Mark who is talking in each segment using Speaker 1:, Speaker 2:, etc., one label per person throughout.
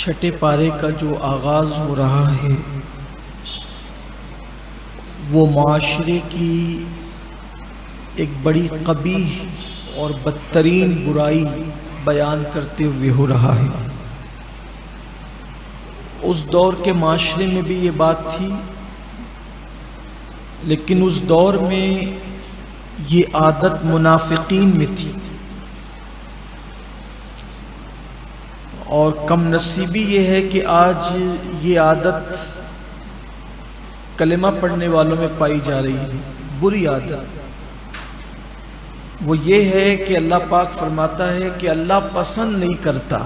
Speaker 1: چھٹے پارے کا جو آغاز ہو رہا ہے وہ معاشرے کی ایک بڑی قبیح اور بدترین برائی بیان کرتے ہوئے ہو رہا ہے۔ اس دور کے معاشرے میں بھی یہ بات تھی، لیکن اس دور میں یہ عادت منافقین میں تھی، اور کم نصیبی یہ ہے کہ آج یہ عادت کلمہ پڑھنے والوں میں پائی جا رہی ہے۔ بری عادت وہ یہ ہے کہ اللہ پاک فرماتا ہے کہ اللہ پسند نہیں کرتا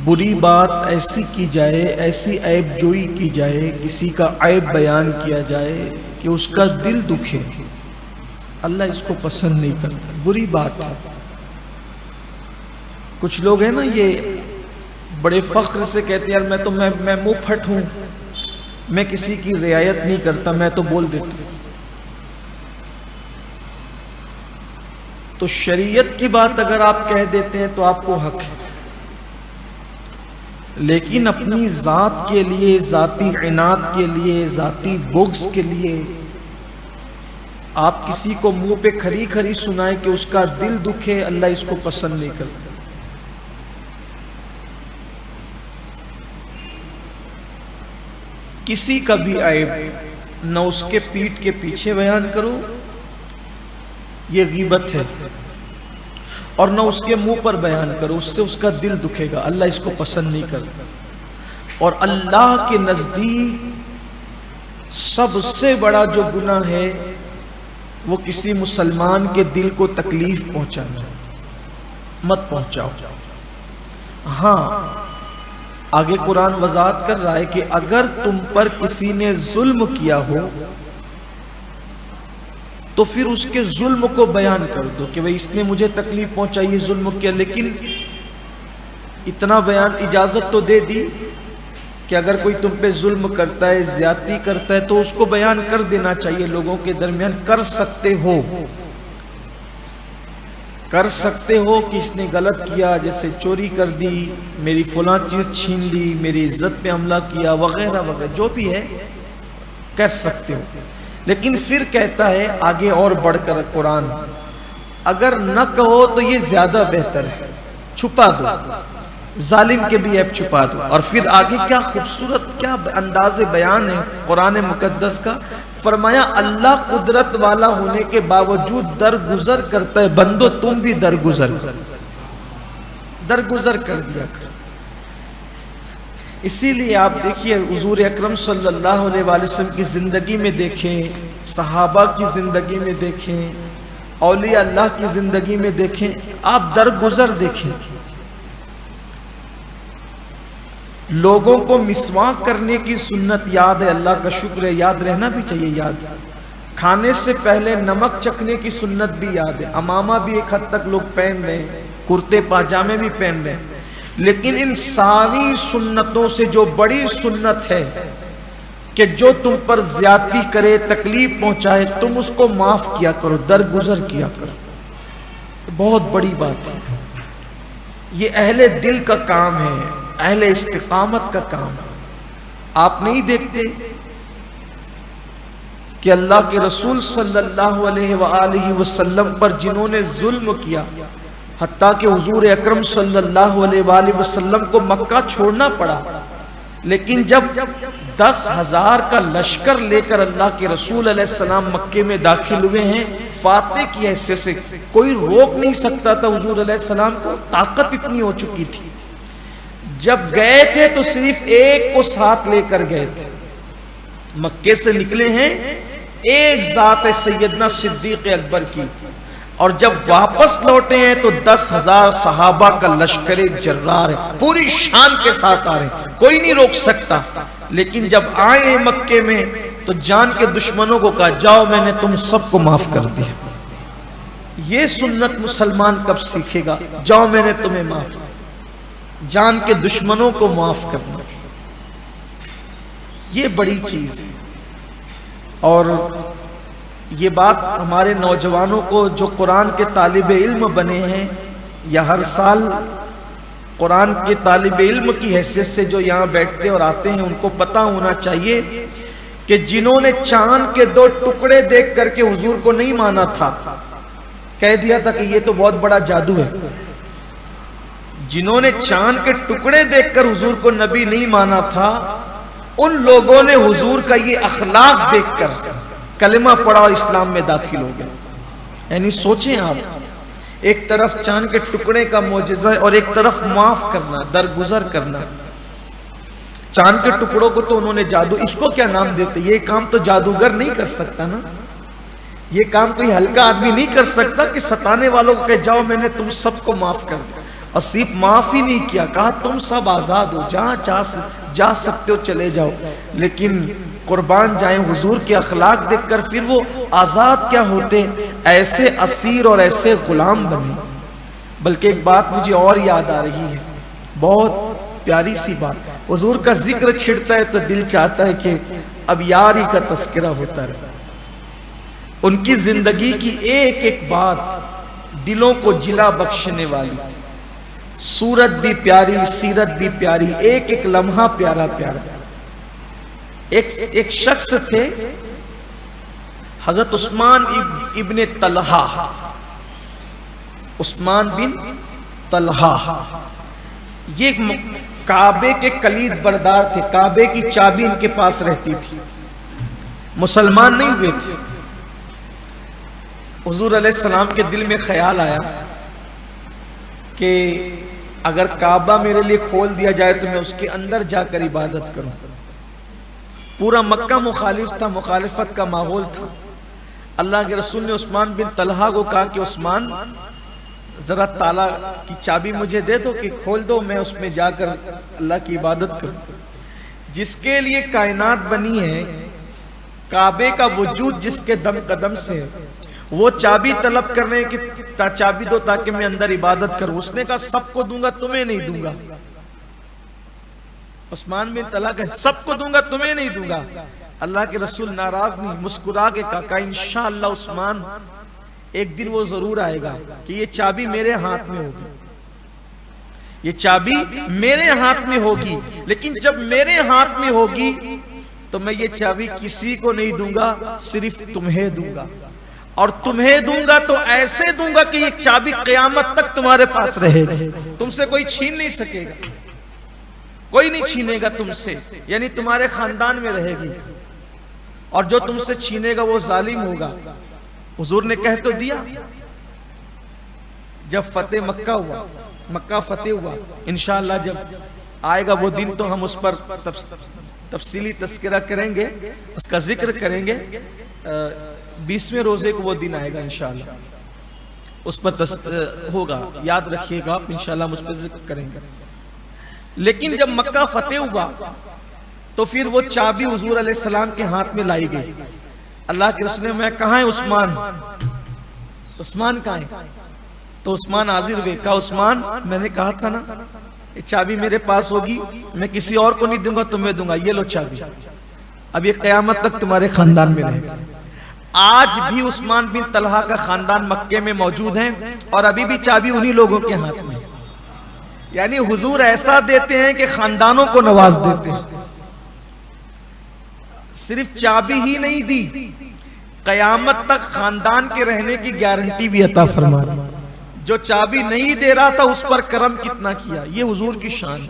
Speaker 1: بری بات ایسی کی جائے، ایسی عیب جوئی کی جائے، کسی کا عیب بیان کیا جائے کہ اس کا دل دکھے۔ اللہ اس کو پسند نہیں کرتا، بری بات ہے۔ کچھ لوگ ہیں نا، یہ بڑے فخر سے کہتے ہیں یار میں منہ پھٹ ہوں، میں کسی کی رعایت نہیں کرتا، میں تو بول دیتا ہوں۔ تو شریعت کی بات اگر آپ کہہ دیتے ہیں تو آپ کو حق ہے، لیکن اپنی ذات کے لیے، ذاتی عناد کے لیے، ذاتی بغض کے لیے آپ کسی کو منہ پہ کھری کھری سنائیں کہ اس کا دل دکھے، اللہ اس کو پسند نہیں کرتا۔ کسی کا بھی عیب نہ اس کے پیٹھ کے پیچھے بیان کرو، یہ غیبت ہے، اور نہ اس کے منہ پر بیان کرو، اس سے اس کا دل دکھے گا، اللہ اس کو پسند نہیں کرتا۔ اور اللہ کے نزدیک سب سے بڑا جو گناہ ہے وہ کسی مسلمان کے دل کو تکلیف پہنچانا۔ مت پہنچاؤ۔ ہاں، آگے قرآن وضاحت کر رہا ہے کہ اگر تم پر کسی نے ظلم کیا ہو تو پھر اس کے ظلم کو بیان کر دو کہ بھئی اس نے مجھے تکلیف پہنچائی، ظلم کیا، لیکن اتنا بیان اجازت تو دے دی کہ اگر کوئی تم پہ ظلم کرتا ہے، زیادتی کرتا ہے تو اس کو بیان کر دینا چاہیے لوگوں کے درمیان۔ کر سکتے ہو کہ اس نے غلط کیا، جیسے چوری کر دی، میری فلاں چیز چھین لی، میری عزت پہ حملہ کیا، وغیرہ وغیرہ، جو بھی ہے کر سکتے ہو۔ لیکن پھر کہتا ہے آگے اور بڑھ کر قرآن، اگر نہ کہو تو یہ زیادہ بہتر ہے، چھپا دو، ظالم کے بھی عیب چھپا دو۔ اور پھر آگے کیا خوبصورت، کیا انداز بیان ہے قرآن مقدس کا، فرمایا اللہ قدرت والا ہونے کے باوجود درگزر کرتا ہے، بندو تم بھی درگزر کر دیا کر۔ اسی لیے آپ دیکھیے حضور اکرم صلی اللہ علیہ وآلہ وسلم کی زندگی میں دیکھیں، صحابہ کی زندگی میں دیکھیں، اولیاء اللہ کی زندگی میں دیکھیں، آپ درگزر دیکھیں۔ لوگوں کو مسواک کرنے کی سنت یاد ہے، اللہ کا شکر ہے، یاد رہنا بھی چاہیے۔ یاد کھانے سے پہلے نمک چکھنے کی سنت بھی یاد ہے، امامہ بھی ایک حد تک لوگ پہن رہے ہیں، کرتے پاجامے بھی پہن رہے ہیں، لیکن ان ساری سنتوں سے جو بڑی سنت ہے کہ جو تم پر زیادتی کرے، تکلیف پہنچائے، تم اس کو معاف کیا کرو، درگزر کیا کرو۔ بہت بڑی بات ہے، یہ اہل دل کا کام ہے، اہل استقامت کا کام ہے۔ آپ نہیں دیکھتے کہ اللہ کے رسول صلی اللہ علیہ وآلہ وسلم پر جنہوں نے ظلم کیا، حتیٰ کہ حضور اکرم صلی اللہ علیہ وآلہ وسلم کو مکہ چھوڑنا پڑا، لیکن جب 10,000 کا لشکر لے کر اللہ کے رسول علیہ السلام مکے میں داخل ہوئے ہیں، فاتح کی حیثیت سے کوئی روک نہیں سکتا تھا حضور علیہ السلام کو، طاقت اتنی ہو چکی تھی۔ جب گئے تھے تو صرف ایک کو ساتھ لے کر گئے تھے، مکے سے نکلے ہیں ایک ذات ہے سیدنا صدیق اکبر کی، اور جب واپس لوٹے ہیں تو 10,000 صحابہ کا لشکر جرار ہے، پوری شان کے ساتھ آ رہے ہیں، کوئی نہیں روک سکتا۔ لیکن جب آئے ہیں مکے میں تو جان کے دشمنوں کو کہا جاؤ میں نے تم سب کو معاف کر دیا۔ یہ سنت مسلمان کب سیکھے گا؟ جاؤ میں نے تمہیں معاف کیا، جان کے دشمنوں کو معاف کرنا، یہ بڑی چیز ہے۔ اور یہ بات ہمارے نوجوانوں کو جو قرآن کے طالب علم بنے ہیں یا ہر سال قرآن کے طالب علم کی حیثیت سے جو یہاں بیٹھتے اور آتے ہیں ان کو پتہ ہونا چاہیے کہ جنہوں نے چاند کے 2 ٹکڑے دیکھ کر کے حضور کو نہیں مانا تھا، کہہ دیا تھا کہ یہ تو بہت بڑا جادو ہے، جنہوں نے چاند کے ٹکڑے دیکھ کر حضور کو نبی نہیں مانا تھا، ان لوگوں نے حضور کا یہ اخلاق دیکھ کر کلمہ پڑھا اور اسلام میں داخل ہو گئے۔ یعنی سوچیں آپ، ایک طرف چاند کے ٹکڑے کا معجزہ ہے اور ایک طرف معاف کرنا، درگزر کرنا۔ چاند کے ٹکڑوں کو تو انہوں نے جادو، اس کو کیا نام دیتے؟ یہ کام تو جادوگر نہیں کر سکتا نا، یہ کام کوئی ہلکا آدمی نہیں کر سکتا کہ ستانے والوں کو کہ جاؤ میں نے تم سب کو معاف کر دیا، اور صرف معاف ہی نہیں کیا، کہا تم سب آزاد ہو، جہاں جا سکتے ہو چلے جاؤ۔ لیکن قربان جائیں حضور کے اخلاق دیکھ کر پھر وہ آزاد کیا ہوتے، ایسے اسیر اور ایسے غلام بنے۔ بلکہ ایک بات مجھے اور یاد آ رہی ہے، بہت پیاری سی بات، حضور کا ذکر چھڑتا ہے تو دل چاہتا ہے کہ اب یاری کا تذکرہ ہوتا رہے۔ ان کی زندگی کی ایک ایک بات دلوں کو جلا بخشنے والی، صورت بھی پیاری، سیرت بھی پیاری، ایک ایک لمحہ پیارا پیارا۔ ایک شخص تھے حضرت عثمان ابن طلحہ، عثمان بن طلحہ، یہ کعبے کے کلید بردار تھے، کعبے کی چابی ان کے پاس رہتی تھی، مسلمان نہیں ہوئے تھے۔ حضور علیہ السلام کے دل میں خیال آیا کہ اگر کعبہ میرے لیے کھول دیا جائے تو میں اس کے اندر جا کر عبادت کروں۔ پورا مکہ مخالف تھا، مخالفت کا ماحول تھا۔ اللہ کے رسول نے عثمان بن طلحہ کو کہا کہ عثمان ذرا تالا کی چابی مجھے دے دو کہ کھول دو، میں اس میں جا کر اللہ کی عبادت کروں۔ جس کے لیے کائنات بنی ہے، کعبے کا وجود جس کے دم قدم سے، وہ چابی طلب کر رہے ہیں کہ چابی دو تاکہ میں اندر عبادت کروں۔ اس نے کہا سب کو دوں گا تمہیں نہیں دوں گا۔ عثمان بن طلحہ کہا سب کو دوں گا تمہیں نہیں دوں گا۔ اللہ کے رسول ناراض نہیں، مسکرا کے کہا انشاءاللہ عثمان ایک دن وہ ضرور آئے گا کہ یہ چابی میرے ہاتھ میں ہوگی، یہ چابی میرے ہاتھ میں ہوگی، لیکن جب میرے ہاتھ میں ہوگی تو میں یہ چابی کسی کو نہیں دوں گا، صرف تمہیں دوں گا، اور تمہیں دوں گا تو ایسے دوں گا کہ یہ چابی قیامت تک تمہارے پاس رہے گی، تم سے کوئی چھین نہیں سکے گا، کوئی نہیں چھینے گا تم سے، یعنی تمہارے خاندان میں رہے گی، اور جو تم سے چھینے گا وہ ظالم ہوگا۔ حضور نے کہہ تو دیا۔ جب فتح مکہ ہوا، مکہ فتح ہوا، انشاءاللہ جب آئے گا وہ دن تو ہم اس پر تفصیلی تذکرہ کریں گے، اس کا ذکر کریں گے۔ 20ویں روزے کو وہ دن آئے گا انشاءاللہ، اس پر ہوگا، یاد رکھیے گا آپ، انشاءاللہ ہم اس پر ذکر کریں گے۔ لیکن جب مکہ فتح ہوا تو پھر وہ چابی حضور علیہ السلام کے ہاتھ میں لائی گئی۔ اللہ کے رسول نے میں کہاں ہے عثمان؟ عثمان کہاں ہے؟ تو عثمان حاضر ہوئے، کہا عثمان میں نے کہا تھا نا یہ چابی میرے پاس ہوگی، میں کسی اور کو نہیں دوں گا، تمہیں دوں گا، یہ لو چابی، اب یہ قیامت تک تمہارے خاندان میں رہے گا۔ آج بھی عثمان بن طلحہ کا خاندان مکے میں موجود ہیں اور ابھی بھی چابی انہی لوگوں کے ہاتھ میں، یعنی حضور ایسا دیتے ہیں کہ خاندانوں کو نواز دیتے ہیں۔ صرف چابی ہی نہیں دی، قیامت تک خاندان کے رہنے کی گارنٹی بھی عطا فرما دی۔ جو چابی نہیں دے رہا تھا اس پر کرم کتنا کیا، یہ حضور کی شان۔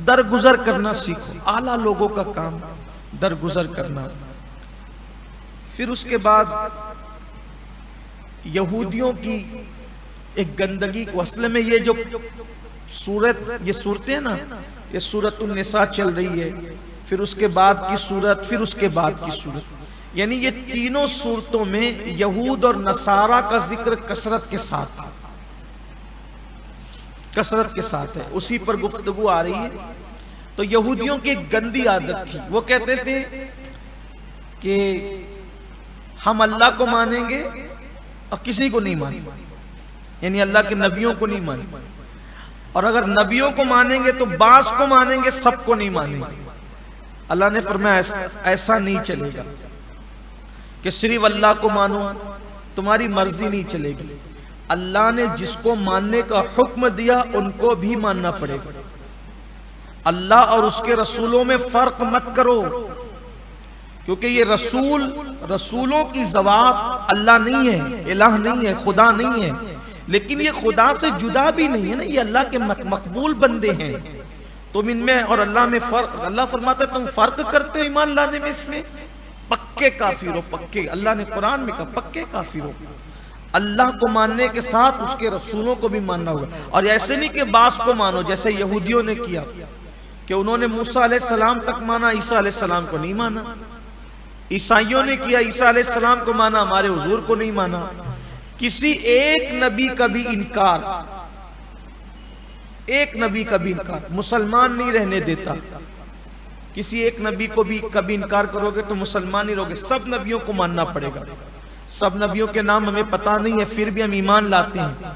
Speaker 1: درگزر کرنا سیکھو، اعلیٰ لوگوں کا کام درگزر کرنا۔ پھر اس کے بعد یہودیوں کی ایک گندگی کو، اصل میں یہ جو یہ صورتیں نا، یہ سورۃ النساء چل رہی ہے، پھر اس کے بعد کی صورت، پھر اس کے بعد کی صورت، یعنی یہ تینوں صورتوں میں یہود اور نصارہ کا ذکر کثرت کے ساتھ ہے، اسی پر گفتگو آ رہی ہے۔ تو یہودیوں کی ایک گندی عادت تھی، وہ کہتے تھے کہ ہم اللہ کو مانیں گے اور کسی کو نہیں مانیں گے، یعنی اللہ کے نبیوں کو نہیں مانیں گے، اور اگر نبیوں کو مانیں گے تو بعض کو مانیں گے، سب کو نہیں مانیں گے۔ اللہ نے فرمایا ایسا نہیں چلے گا کہ صرف اللہ کو مانو، تمہاری مرضی نہیں چلے گی۔ اللہ نے جس کو ماننے کا حکم دیا ان کو بھی ماننا پڑے گا۔ اللہ اور اس کے رسولوں میں فرق مت کرو، کیونکہ یہ رسولوں کی ذوات اللہ نہیں ہے، الہ نہیں ہے، خدا نہیں ہے، لیکن یہ خدا سے جدا بھی نہیں ہے نا، یہ اللہ کے مقبول بندے ہیں۔ تم ان میں اور اللہ میں فرق، اللہ فرماتا ہے تم فرق کرتے ہو ایمان لانے میں، اس میں پکے کافر ہو، پکے۔ اللہ نے قرآن میں کہا پکے کافر ہو۔ اللہ کو ماننے کے ساتھ اس کے رسولوں کو بھی ماننا ہوگا، اور ایسے نہیں کہ بعض کو مانو جیسے یہودیوں نے کیا کہ انہوں نے موسیٰ علیہ السلام تک مانا، عیسیٰ علیہ السلام کو نہیں مانا۔ عیسائیوں نے کیا، عیسیٰ علیہ السلام کو مانا، ہمارے حضور کو نہیں مانا۔ کسی ایک نبی کا بھی انکار، ایک نبی کا بھی انکار مسلمان نہیں رہنے دیتا۔ کسی ایک نبی کو بھی کبھی انکار کرو گے تو مسلمان نہیں رہو گے، سب نبیوں کو ماننا پڑے گا۔ سب نبیوں کے نام ہمیں پتہ نہیں ہے، پھر بھی ہم ایمان لاتے ہیں،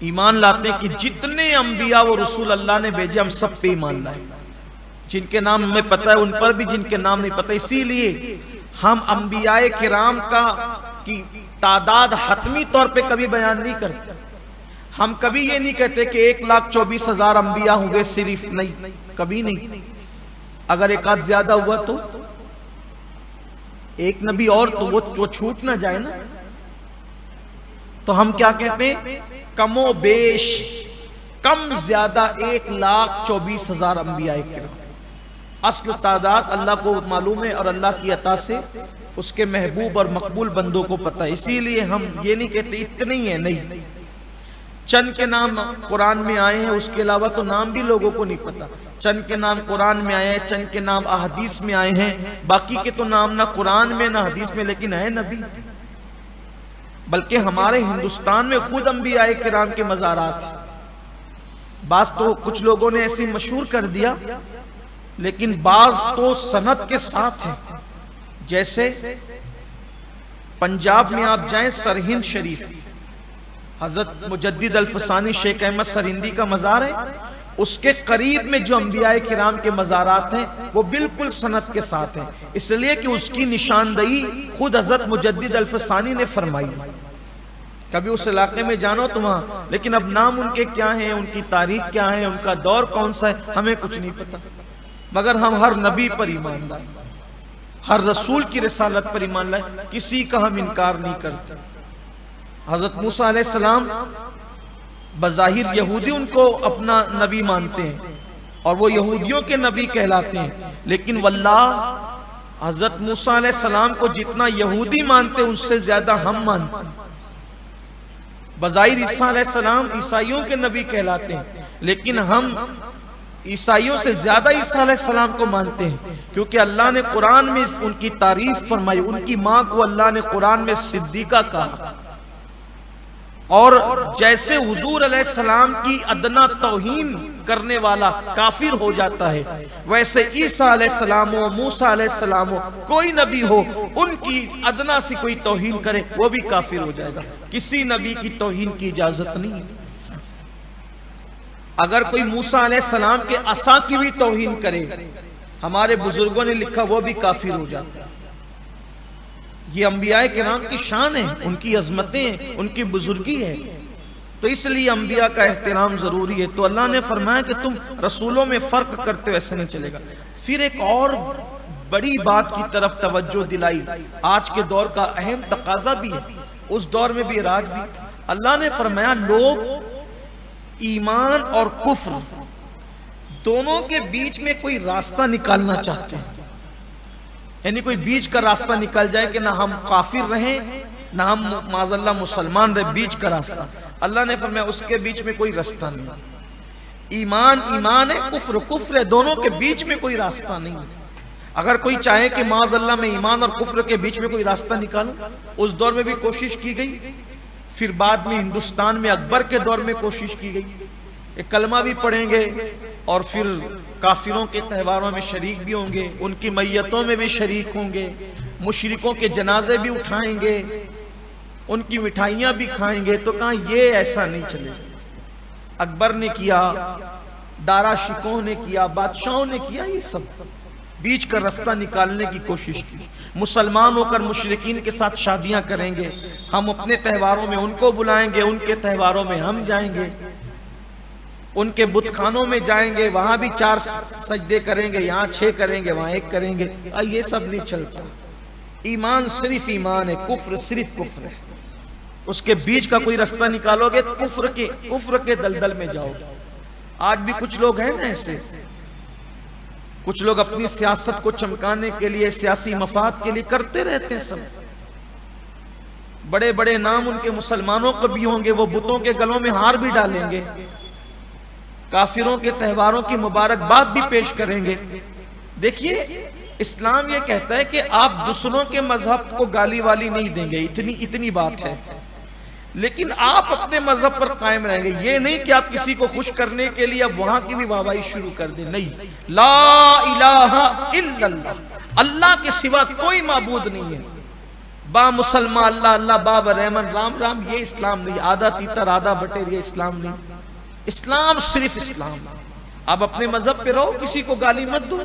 Speaker 1: ایمان لاتے ہیں کہ جتنے انبیاء و رسول اللہ نے بھیجے ہم سب پہ ایمان لائے، جن کے نام ہمیں پتہ ہے ان پر بھی، جن کے نام نہیں پتہ۔ اسی لیے ہم انبیاء کرام کی تعداد حتمی طور پہ کبھی بیان نہیں کرتے۔ ہم کبھی یہ نہیں کہتے کہ 1,24,000 انبیاء ہوں گے، صرف نہیں، کبھی نہیں۔ اگر ایک آدھ زیادہ ہوا تو ایک نبی اور تو وہ چھوٹ نہ جائے نا، تو ہم کیا کہتے ہیں؟ کم و بیش، کم زیادہ 1,24,000 انبیاء کرام۔ اصل تعداد اللہ کو معلوم ہے، اور اللہ کی عطا سے اس کے محبوب اور مقبول بندوں کو پتہ ہے۔ اسی لیے ہم یہ نہیں کہتے اتنے ہی ہیں، نہیں، چند کے نام قرآن میں آئے ہیں، اس کے علاوہ تو نام بھی لوگوں کو نہیں پتہ۔ چند کے نام قرآن میں آئے ہیں، چند کے نام احادیث میں آئے ہیں، باقی کے تو نام نہ قرآن میں نہ حدیث میں، لیکن ہے نبی۔ بلکہ ہمارے ہندوستان میں خود انبیاء کرام کے مزارات ہیں۔ بعض تو کچھ لوگوں نے ایسے مشہور کر دیا، لیکن بعض تو سند کے ساتھ ہیں۔ جیسے پنجاب میں آپ جائیں، سرہند شریف، حضرت مجدد الفسانی شیخ احمد سرہندی کا مزار ہے، اس کے قریب میں جو انبیاء کرام کے مزارات ہیں وہ بالکل سند کے ساتھ ہیں، اس لیے کہ اس کی نشاندہی خود حضرت مجدد الفسانی نے فرمائی۔ کبھی اس علاقے میں جانو تو وہاں، لیکن اب نام ان کے کیا ہیں، ان کی تاریخ کیا ہے، ان کا دور کون سا ہے، ہمیں کچھ نہیں پتا، مگر ہم ہر نبی پر ایمان لائے، ہر رسول کی رسالت پر ایمان لائے، کسی کا ہم انکار نہیں کرتے۔ حضرت موسیٰ علیہ السلام بظاہر یہودی ان کو اپنا نبی مانتے ہیں اور وہ یہودیوں کے نبی کہلاتے ہیں، لیکن واللہ حضرت موسیٰ علیہ السلام کو جتنا یہودی مانتے ہیں ان سے زیادہ ہم مانتے ہیں۔ بظاہر عیسیٰ علیہ السلام عیسائیوں کے نبی کہلاتے ہیں، لیکن ہم عیسائیوں سے زیادہ عیسیٰ علیہ السلام کو مانتے ہیں، کیونکہ اللہ نے قرآن میں ان کی تعریف فرمائی۔ ان کی ماں کو اللہ نے قرآن میں صدیقہ کہا، اور جیسے حضور علیہ السلام کی ادنا توہین کرنے والا کافر ہو جاتا ہے، ویسے عیسیٰ علیہ السلام ہو، موسیٰ علیہ السلام ہو، کوئی نبی ہو، ان کی ادنا سے کوئی توہین کرے وہ بھی کافر ہو جائے گا۔ کسی نبی کی توہین کی اجازت نہیں۔ اگر کوئی موسیٰ علیہ السلام کے عصا کی بھی توہین کرے، ہمارے بزرگوں نے لکھا، وہ بھی کافر ہو جاتا ہے۔ یہ انبیاء کرام کی شان ہے، ان کی عظمتیں ہیں، ان کی بزرگی ہے، تو اس لیے انبیاء کا احترام ضروری ہے۔ تو اللہ نے فرمایا کہ تم رسولوں میں فرق کرتے ہو، ایسے نہیں چلے گا۔ پھر ایک اور بڑی بات کی طرف توجہ دلائی، آج کے دور کا اہم تقاضا بھی ہے، اس دور میں بھی راج بھی۔ اللہ نے فرمایا لوگ ایمان اور کفر دونوں کے بیچ میں کوئی راستہ نکالنا چاہتے ہیں، یعنی کوئی بیچ کا راستہ نکل جائے کہ نہ ہم کافر رہیں نہ ہم معاذ اللہ مسلمان رہے، بیچ کا راستہ۔ اللہ نے فرمایا اس کے بیچ میں کوئی راستہ نہیں۔ ایمان ایمان ہے، کفر کفر ہے، دونوں کے بیچ میں کوئی راستہ نہیں۔ اگر کوئی چاہے کہ معاذ اللہ میں ایمان اور کفر کے بیچ میں کوئی راستہ نکالوں، اس دور میں بھی کوشش کی گئی، پھر بعد میں ہندوستان میں اکبر کے دور میں کوشش کی گئی۔ ایک کلمہ بھی پڑھیں گے اور پھر کافروں کے تہواروں میں شریک بھی ہوں گے، ان کی میتوں میں بھی شریک ہوں گے، مشرکوں کے جنازے بھی اٹھائیں گے، ان کی مٹھائیاں بھی کھائیں گے۔ تو کہاں یہ ایسا نہیں چلے۔ اکبر نے کیا، دارا شکوہ نے کیا، بادشاہوں نے کیا، یہ سب بیچ کا راستہ نکالنے کی کوشش کی. مسلمان ہو کر مشرکین کے ساتھ شادیاں کریں گے، ہم اپنے تہواروں میں ان کو بلائیں گے، ان کے تہواروں میں ہم جائیں گے، ان کے بت خانوں میں جائیں گے، وہاں بھی 4 سجدے کریں گے، یہاں 6 کریں گے، وہاں 1 کریں گے. یہ سب نہیں چلتا. ایمان صرف ایمان ہے، کفر صرف کفر ہے. اس کے بیچ کا کوئی راستہ نکالو گے کفر کے دلدل میں جاؤ گے. آج بھی کچھ لوگ ہیں نا ایسے، کچھ لوگ اپنی سیاست کو چمکانے کے لیے، سیاسی مفاد کے لیے کرتے رہتے ہیں. سب بڑے بڑے نام ان کے مسلمانوں کو بھی ہوں گے، وہ بتوں کے گلوں میں ہار بھی ڈالیں گے، کافروں کے تہواروں کی مبارکباد بھی پیش کریں گے. دیکھیے اسلام یہ کہتا ہے کہ آپ دوسروں کے مذہب کو گالی والی نہیں دیں گے، اتنی بات ہے، لیکن آپ اپنے مذہب پر قائم رہیں گے. یہ نہیں کہ آپ کسی کو خوش کرنے کے لیے اب وہاں کی بھی واہوائی شروع کر دیں. نہیں، لا الہ الا اللہ، اللہ کے سوا کوئی معبود نہیں ہے. با مسلمان اللہ اللہ، باب رحمن رام رام، یہ اسلام نہیں. آدھا تیتر آدھا بٹیر، یہ اسلام نہیں. اسلام صرف اسلام. آپ اپنے مذہب پہ رہو، کسی کو گالی مت دو،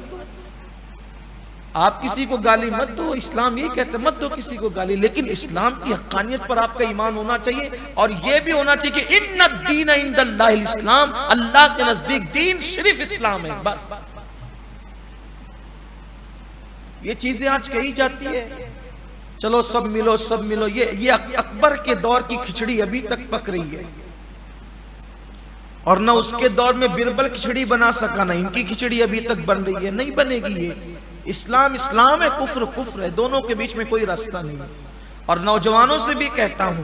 Speaker 1: آپ کسی کو گالی مت دو. اسلام یہ کہتے مت دو کسی کو گالی، لیکن اسلام کی حقانیت پر آپ کا ایمان ہونا چاہیے، اور یہ بھی ہونا چاہیے کہ ان الدین عند اللہ الاسلام، اللہ کے نزدیک دین صرف اسلام ہے. بس یہ چیزیں آج کہی جاتی ہے، چلو سب ملو سب ملو. یہ اکبر کے دور کی کھچڑی ابھی تک پک رہی ہے، اور نہ اس کے دور میں بربل کھچڑی بنا سکا، نہ ان کی کھچڑی ابھی تک بن رہی ہے. نہیں بنے گی. یہ اسلام اسلام ہے، کفر کفر ہے، دونوں کے بیچ میں کوئی راستہ نہیں. اور نوجوانوں سے بھی کہتا ہوں،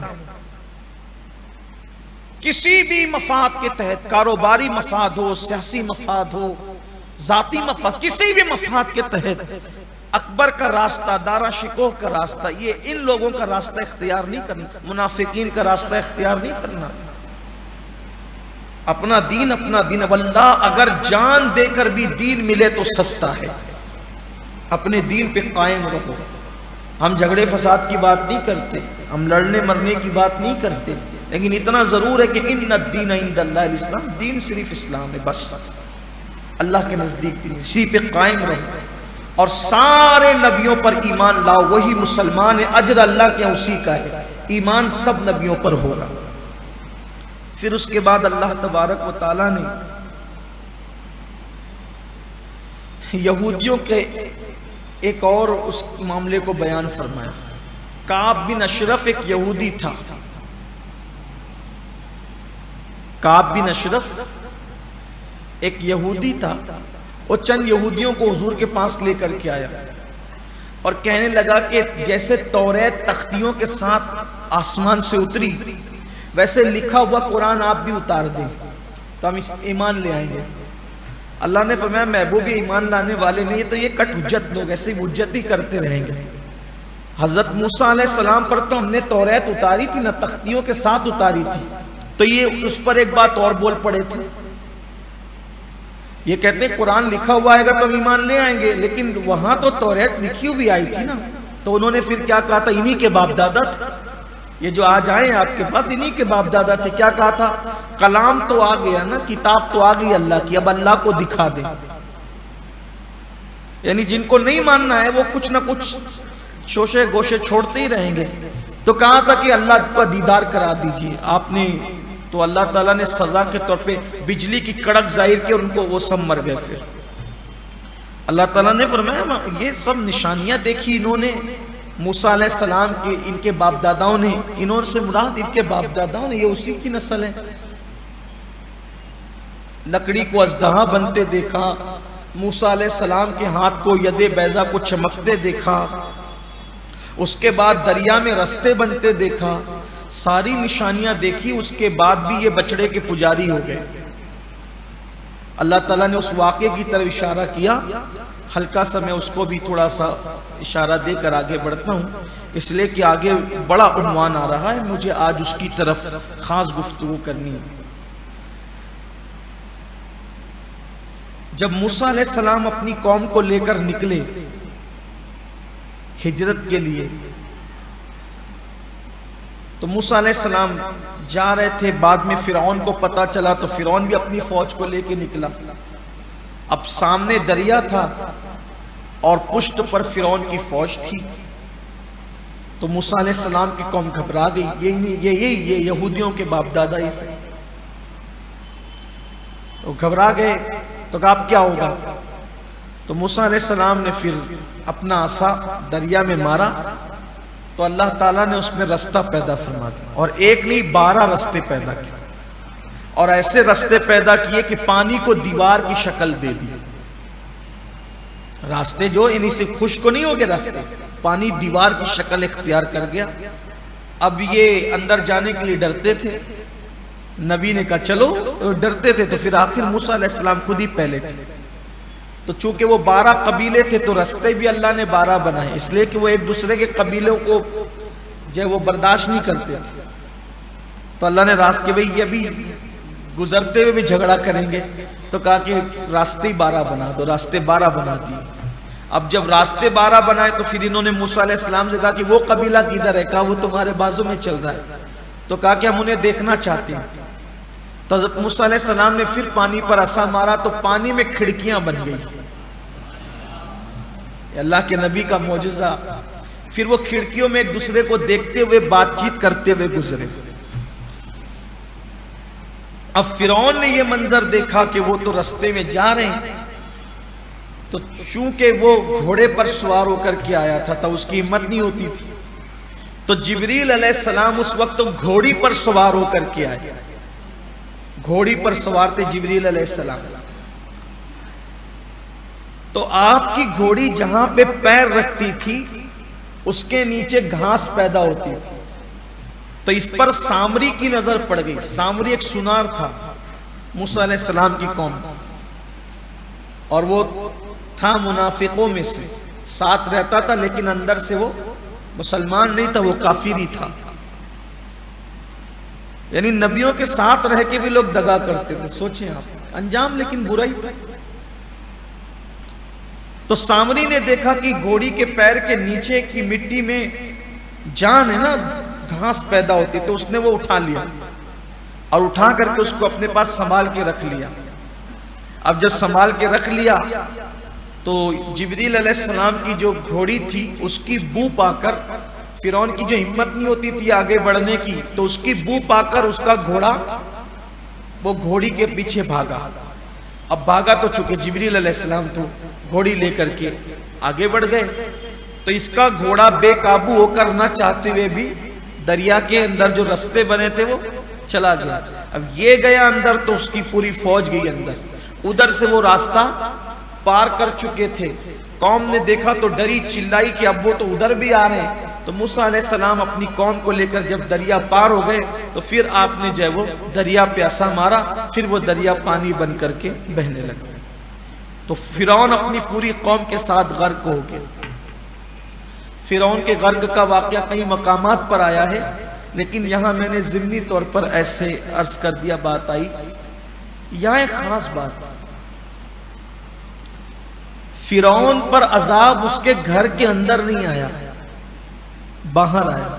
Speaker 1: کسی بھی مفاد کے تحت، کاروباری مفاد ہو، سیاسی مفاد ہو، ذاتی مفاد، کسی بھی مفاد کے تحت اکبر کا راستہ، دارا شکوہ کا راستہ، یہ ان لوگوں کا راستہ اختیار نہیں کرنا، منافقین کا راستہ اختیار نہیں کرنا. اپنا دین اپنا دین. واللہ اگر جان دے کر بھی دین ملے تو سستا ہے. اپنے دین پہ قائم رہو. ہم جھگڑے فساد کی بات نہیں کرتے، ہم لڑنے مرنے کی بات نہیں کرتے، لیکن اتنا ضرور ہے کہ ان الدین عند اللہ الاسلام، دین صرف اسلام ہے. بس اللہ کے نزدیک دین، اسی پہ قائم رہو، اور سارے نبیوں پر ایمان لاؤ. وہی مسلمان ہے، اجر اللہ کے اسی کا ہے. ایمان سب نبیوں پر ہوگا. پھر اس کے بعد اللہ تبارک و تعالیٰ نے یہودیوں کے ایک اور اس معاملے کو بیان فرمایا. کعب بن اشرف ایک یہودی تھا. کعب بن اشرف ایک یہودی تھا. وہ چند یہودیوں کو حضور کے پاس لے کر کے آیا اور کہنے لگا کہ جیسے توریت تختیوں کے ساتھ آسمان سے اتری، ویسے لکھا ہوا قرآن آپ بھی اتار دیں تو ہم ایمان لے آئیں گے. اللہ نے فرمایا محبوب ایمان لانے والے نہیں، تو یہ کٹ حجت لوگ ایسے حجت ہی کرتے رہیں گے. حضرت موسیٰ علیہ السلام پر تو ہم نے توریت اتاری تھی نا، تختیوں کے ساتھ اتاری تھی، تو یہ اس پر ایک بات اور بول پڑے تھے. یہ کہتے ہیں قرآن لکھا ہوا ہے گا تو ہم ایمان لے آئیں گے، لیکن وہاں تو توریت لکھی ہوئی آئی تھی نا. تو انہوں نے پھر کیا کہا تھا؟ انہی کے باپ دادا تھے یہ جو آج آئے ہیں آپ کے پاس، انہی کے باپ دادا تھے. کیا کہا تھا؟ کلام تو آ گیا نا، کتاب تو آ گئی اللہ کی، اب اللہ کو دکھا دیں. یعنی جن کو نہیں ماننا ہے وہ کچھ نہ کچھ شوشے گوشے چھوڑتے ہی رہیں گے. تو کہا تھا کہ اللہ کا دیدار کرا دیجئے. آپ نے تو اللہ تعالیٰ نے سزا کے طور پہ بجلی کی کڑک ظاہر کی، اور ان کو وہ سب مر گئے. پھر اللہ تعالیٰ نے فرمایا یہ سب نشانیاں دیکھی انہوں نے، موسیٰ علیہ السلام کے ان کے باپ داداؤں نے، انہوں سے مراد ان کے باپ داداؤں نے، یہ اسی کی نسل ہے. لکڑی کو اژدہا بنتے دیکھا، موسیٰ علیہ السلام کے ہاتھ کو، ید بیضا کو چمکتے دیکھا، اس کے بعد دریا میں رستے بنتے دیکھا، ساری نشانیاں دیکھی. اس کے بعد بھی یہ بچڑے کے پجاری ہو گئے. اللہ تعالیٰ نے اس واقعے کی طرف اشارہ کیا. ہلکا سا میں اس کو بھی تھوڑا سا اشارہ دے کر آگے بڑھتا ہوں، اس لیے کہ آگے بڑا عنوان آ رہا ہے، مجھے آج اس کی طرف خاص گفتگو کرنی ہے. جب موسیٰ علیہ السلام اپنی قوم کو لے کر نکلے ہجرت کے لیے، تو موسیٰ علیہ السلام جا رہے تھے. بعد میں فرعون کو پتا چلا تو فرعون بھی اپنی فوج کو لے کے نکلا. اب سامنے دریا تھا، اور پشت پر فرعون کی فوج تھی. تو موسیٰ علیہ السلام کی قوم گھبرا گئی. یہ یہودیوں کے باپ دادا ہی سے تو گھبرا گئے. تو کہا اب کیا ہوگا؟ تو موسیٰ علیہ السلام نے پھر اپنا عصا دریا میں مارا تو اللہ تعالیٰ نے اس میں رستہ پیدا فرما دیا. اور ایک نہیں 12 رستے پیدا کیے. اور ایسے رستے پیدا کیے کہ پانی کو دیوار کی شکل دے دی. راستے جو انہی سے خشک نہیں ہو گئے راستے، پانی دیوار کی شکل اختیار کر گیا. اب یہ اندر جانے کے لیے ڈرتے تھے. نبی نے کہا چلو. ڈرتے تھے تو پھر آخر موسیٰ علیہ السلام خود ہی پہلے تھے. تو چونکہ وہ 12 قبیلے تھے تو رستے بھی اللہ نے 12 بنائے، اس لیے کہ وہ ایک دوسرے کے قبیلوں کو جو وہ برداشت نہیں کرتے تھے. تو اللہ نے راستے بھئی یہ بھی گزرتے ہوئے بھی جھگڑا کریں گے تو کہا کہ راستے 12 بنا دو. راستے 12 بنا دیے. اب جب راستے 12 بنائے تو پھر انہوں نے موسیٰ علیہ السلام سے کہا کہ وہ قبیلہ کدھر ہے؟ کہا وہ تمہارے بازو میں چل رہا ہے. تو کہا کہ ہم انہیں دیکھنا چاہتے ہیں. تو حضرت موسیٰ علیہ السلام نے پھر پانی پر عصا مارا تو پانی میں کھڑکیاں بن گئی. اللہ کے نبی کا معجزہ. پھر وہ کھڑکیوں میں ایک دوسرے کو دیکھتے ہوئے بات چیت کرتے ہوئے گزرے. اب فرعون نے یہ منظر دیکھا کہ وہ تو رستے میں جا رہے ہیں، تو چونکہ وہ گھوڑے پر سوار ہو کر کے آیا تھا تو اس کی ہمت نہیں ہوتی تھی. تو جبریل علیہ السلام اس وقت گھوڑی پر سوار ہو کر کے آئے. گھوڑی پر سوار تھے جبریل علیہ السلام. تو آپ کی گھوڑی جہاں پہ پیر رکھتی تھی اس کے نیچے گھاس پیدا ہوتی تھی. تو اس پر سامری کی نظر پڑ گئی. سامری ایک سنار تھا موسیٰ علیہ السلام کی قوم، اور وہ تھا منافقوں میں سے، ساتھ رہتا تھا لیکن اندر سے وہ مسلمان نہیں تھا، وہ کافری تھا. یعنی نبیوں کے ساتھ رہ کے بھی لوگ دغا کرتے تھے. سوچیں آپ، انجام لیکن برا ہی تھا. تو سامری نے دیکھا کہ گھوڑی کے پیر کے نیچے کی مٹی میں جان ہے نا، گھاس پیدا ہوتی، تو اس نے وہ اٹھا لیا اور اٹھا کر کے اس کو اپنے پاس سنبھال کے رکھ لیا. اب جب سنبھال کے رکھ لیا تو جبریل علیہ السلام کی جو گھوڑی تھی اس کی بو پا کر، فرعون کی جو ہمت نہیں ہوتی تھی آگے بڑھنے کی، تو اس کی بو پا کر اس کا گھوڑا وہ گھوڑی کے پیچھے بھاگا. اب بھاگا تو چونکہ جبریل علیہ السلام تو گھوڑی لے کر کے آگے بڑھ گئے، تو اس کا گھوڑا بے قابو ہو کر نہ چاہتے ہوئے بھی دریا کے اندر جو رستے بنے تھے وہ چلا گیا. اب یہ گیا اندر تو اس کی پوری فوج گئی اندر. ادھر سے وہ راستہ پار کر چکے تھے. قوم نے دیکھا تو ڈری، چلائی کہ اب وہ تو ادھر بھی آ رہے ہیں. تو موسیٰ علیہ السلام اپنی قوم کو لے کر جب دریا پار ہو گئے تو پھر آپ نے جو ہے وہ دریا پہ عصا مارا، پھر وہ دریا پانی بن کر کے بہنے لگا. تو فرعون اپنی پوری قوم کے ساتھ غرق ہو گئے. فرعون کے غرق کا واقعہ کئی مقامات پر آیا ہے، لیکن یہاں میں نے ضمنی طور پر ایسے عرض کر دیا. بات آئی یہاں ایک خاص بات، فرعون پر عذاب اس کے گھر کے اندر نہیں آیا، باہر آیا.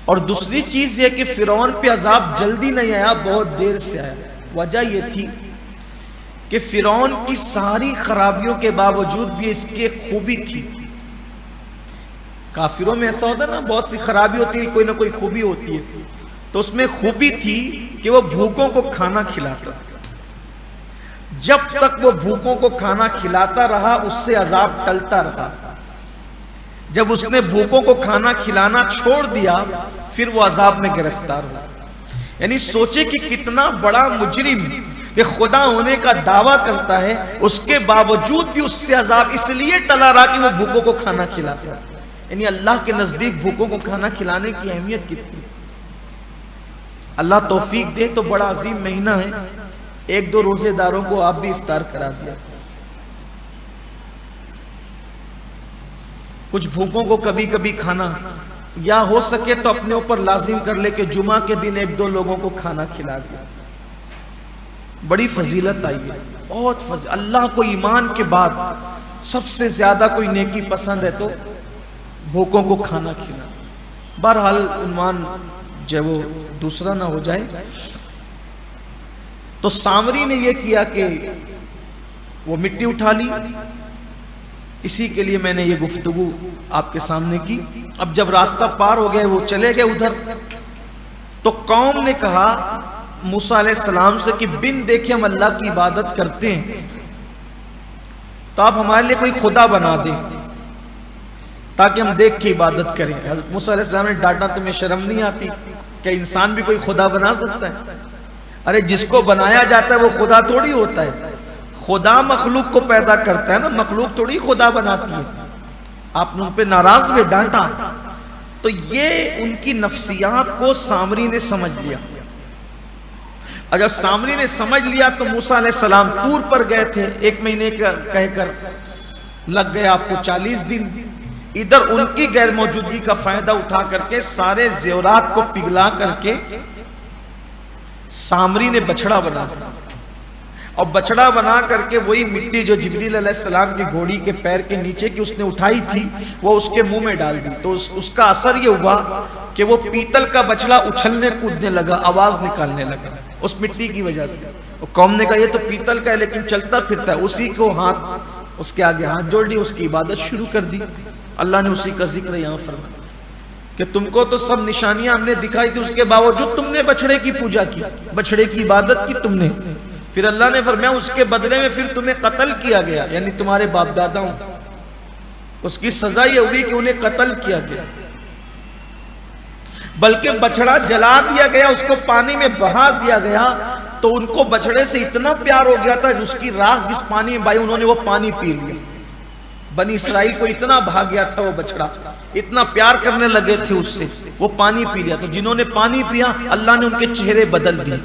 Speaker 1: اور دوسری چیز یہ کہ فرعون پہ عذاب جلدی نہیں آیا، بہت دیر سے آیا. وجہ یہ تھی کہ فرعون کی ساری خرابیوں کے باوجود بھی اس کی ایک خوبی تھی. کافروں میں ایسا ہوتا ہے نا، بہت سی خرابی ہوتی ہے، کوئی نہ کوئی خوبی ہوتی ہے. تو اس میں خوبی تھی کہ وہ بھوکوں کو کھانا کھلاتا. جب تک وہ بھوکوں کو کھانا کھلاتا رہا اس سے عذاب ٹلتا رہا. جب اس نے بھوکوں کو کھانا کھلانا چھوڑ دیا پھر وہ عذاب میں گرفتار ہوا. یعنی سوچے کہ کتنا بڑا مجرم کہ خدا ہونے کا دعویٰ کرتا ہے، اس کے باوجود بھی اس سے عذاب اس لیے ٹلا رہا کہ وہ بھوکوں کو کھانا کھلاتا ہے. یعنی اللہ کے نزدیک بھوکوں کو کھانا کھلانے کی اہمیت کتنی. اللہ توفیق دے تو بڑا عظیم مہینہ ہے. 1-2 روزے داروں کو آپ بھی افطار کرا دیا. کچھ بھوکوں کو کبھی کبھی کھانا، یا ہو سکے تو اپنے اوپر لازم کر لے کہ جمعہ کے دن 1-2 لوگوں کو کھانا کھلا دیا. بڑی فضیلت آئی ہے، بہت فضیلت. اللہ کو ایمان کے بعد سب سے زیادہ کوئی نیکی پسند ہے تو بھوکوں کو کھانا کھلانا. بہرحال عنوان جو وہ دوسرا نہ ہو جائے. تو سامری نے یہ کیا کہ وہ مٹی اٹھا لی. اسی کے لیے میں نے یہ گفتگو آپ کے سامنے کی. اب جب راستہ پار ہو گئے، وہ چلے گئے ادھر، تو قوم نے کہا موسیٰ علیہ السلام سے کہ بن دیکھے ہم اللہ کی عبادت کرتے ہیں، تو آپ ہمارے لیے کوئی خدا بنا دیں تاکہ ہم دیکھ کے عبادت کریں. حضرت موسیٰ علیہ السلام نے ڈانٹا تمہیں شرم نہیں آتی؟ کیا انسان بھی کوئی خدا بنا سکتا ہے؟ ارے جس کو بنایا جاتا ہے وہ خدا تھوڑی ہوتا ہے. خدا مخلوق کو پیدا کرتا ہے نا، مخلوق تھوڑی خدا بناتی ہے. آپ نے ان پہ ناراض ہوئے، ڈانٹا. تو یہ ان کی نفسیات کو سامری نے سمجھ لیا. اور جب سامری نے سمجھ لیا تو موسیٰ علیہ السلام طور پر گئے تھے، 1 مہینے کا کہہ کر لگ گئے آپ کو 40 دن. ادھر ان کی غیر موجودگی کا فائدہ اٹھا کر کے سارے زیورات کو پگھلا کر کے سامری نے بچڑا بنا دیا. اور بچڑا بنا کر کے وہی مٹی جو جبریل علیہ السلام کی گھوڑی کے پیر کے نیچے کی اس نے اٹھائی تھی وہ اس کے منہ میں ڈال دی. تو اس کا اثر یہ ہوا کہ وہ پیتل کا بچڑا اچھلنے کودنے لگا، آواز نکالنے لگا اس مٹی کی وجہ سے. قوم نے کہا یہ تو پیتل کا ہے لیکن چلتا پھرتا ہے. اسی کو اس کے آگے ہاتھ جوڑ دی، اس کی عبادت شروع کر دی. اللہ نے اسی کا ذکر یہاں فرمایا کہ تم کو تو سب نشانیاں ہم نے دکھائی تھی، اس کے باوجود تم نے بچڑے کی پوجا کی، بچڑے کی عبادت کی تم نے. پھر اللہ نے فرمایا اس کے بدلے میں پھر تمہیں قتل کیا گیا، یعنی تمہارے باپ داداؤں. اس کی سزا یہ ہوئی کہ انہیں قتل کیا گیا، بلکہ بچڑا جلا دیا گیا، اس کو پانی میں بہا دیا گیا. تو ان کو بچڑے سے اتنا پیار ہو گیا تھا، اس کی راکھ جس پانی میں بائی انہوں نے وہ پانی پی لیا. بنی اسرائیل کو اتنا بھا گیا تھا وہ بچڑا، اتنا پیار کرنے لگے تھے اس سے، وہ پانی پی لیا. تو جنہوں نے پانی پیا اللہ نے ان کے چہرے بدل دیے،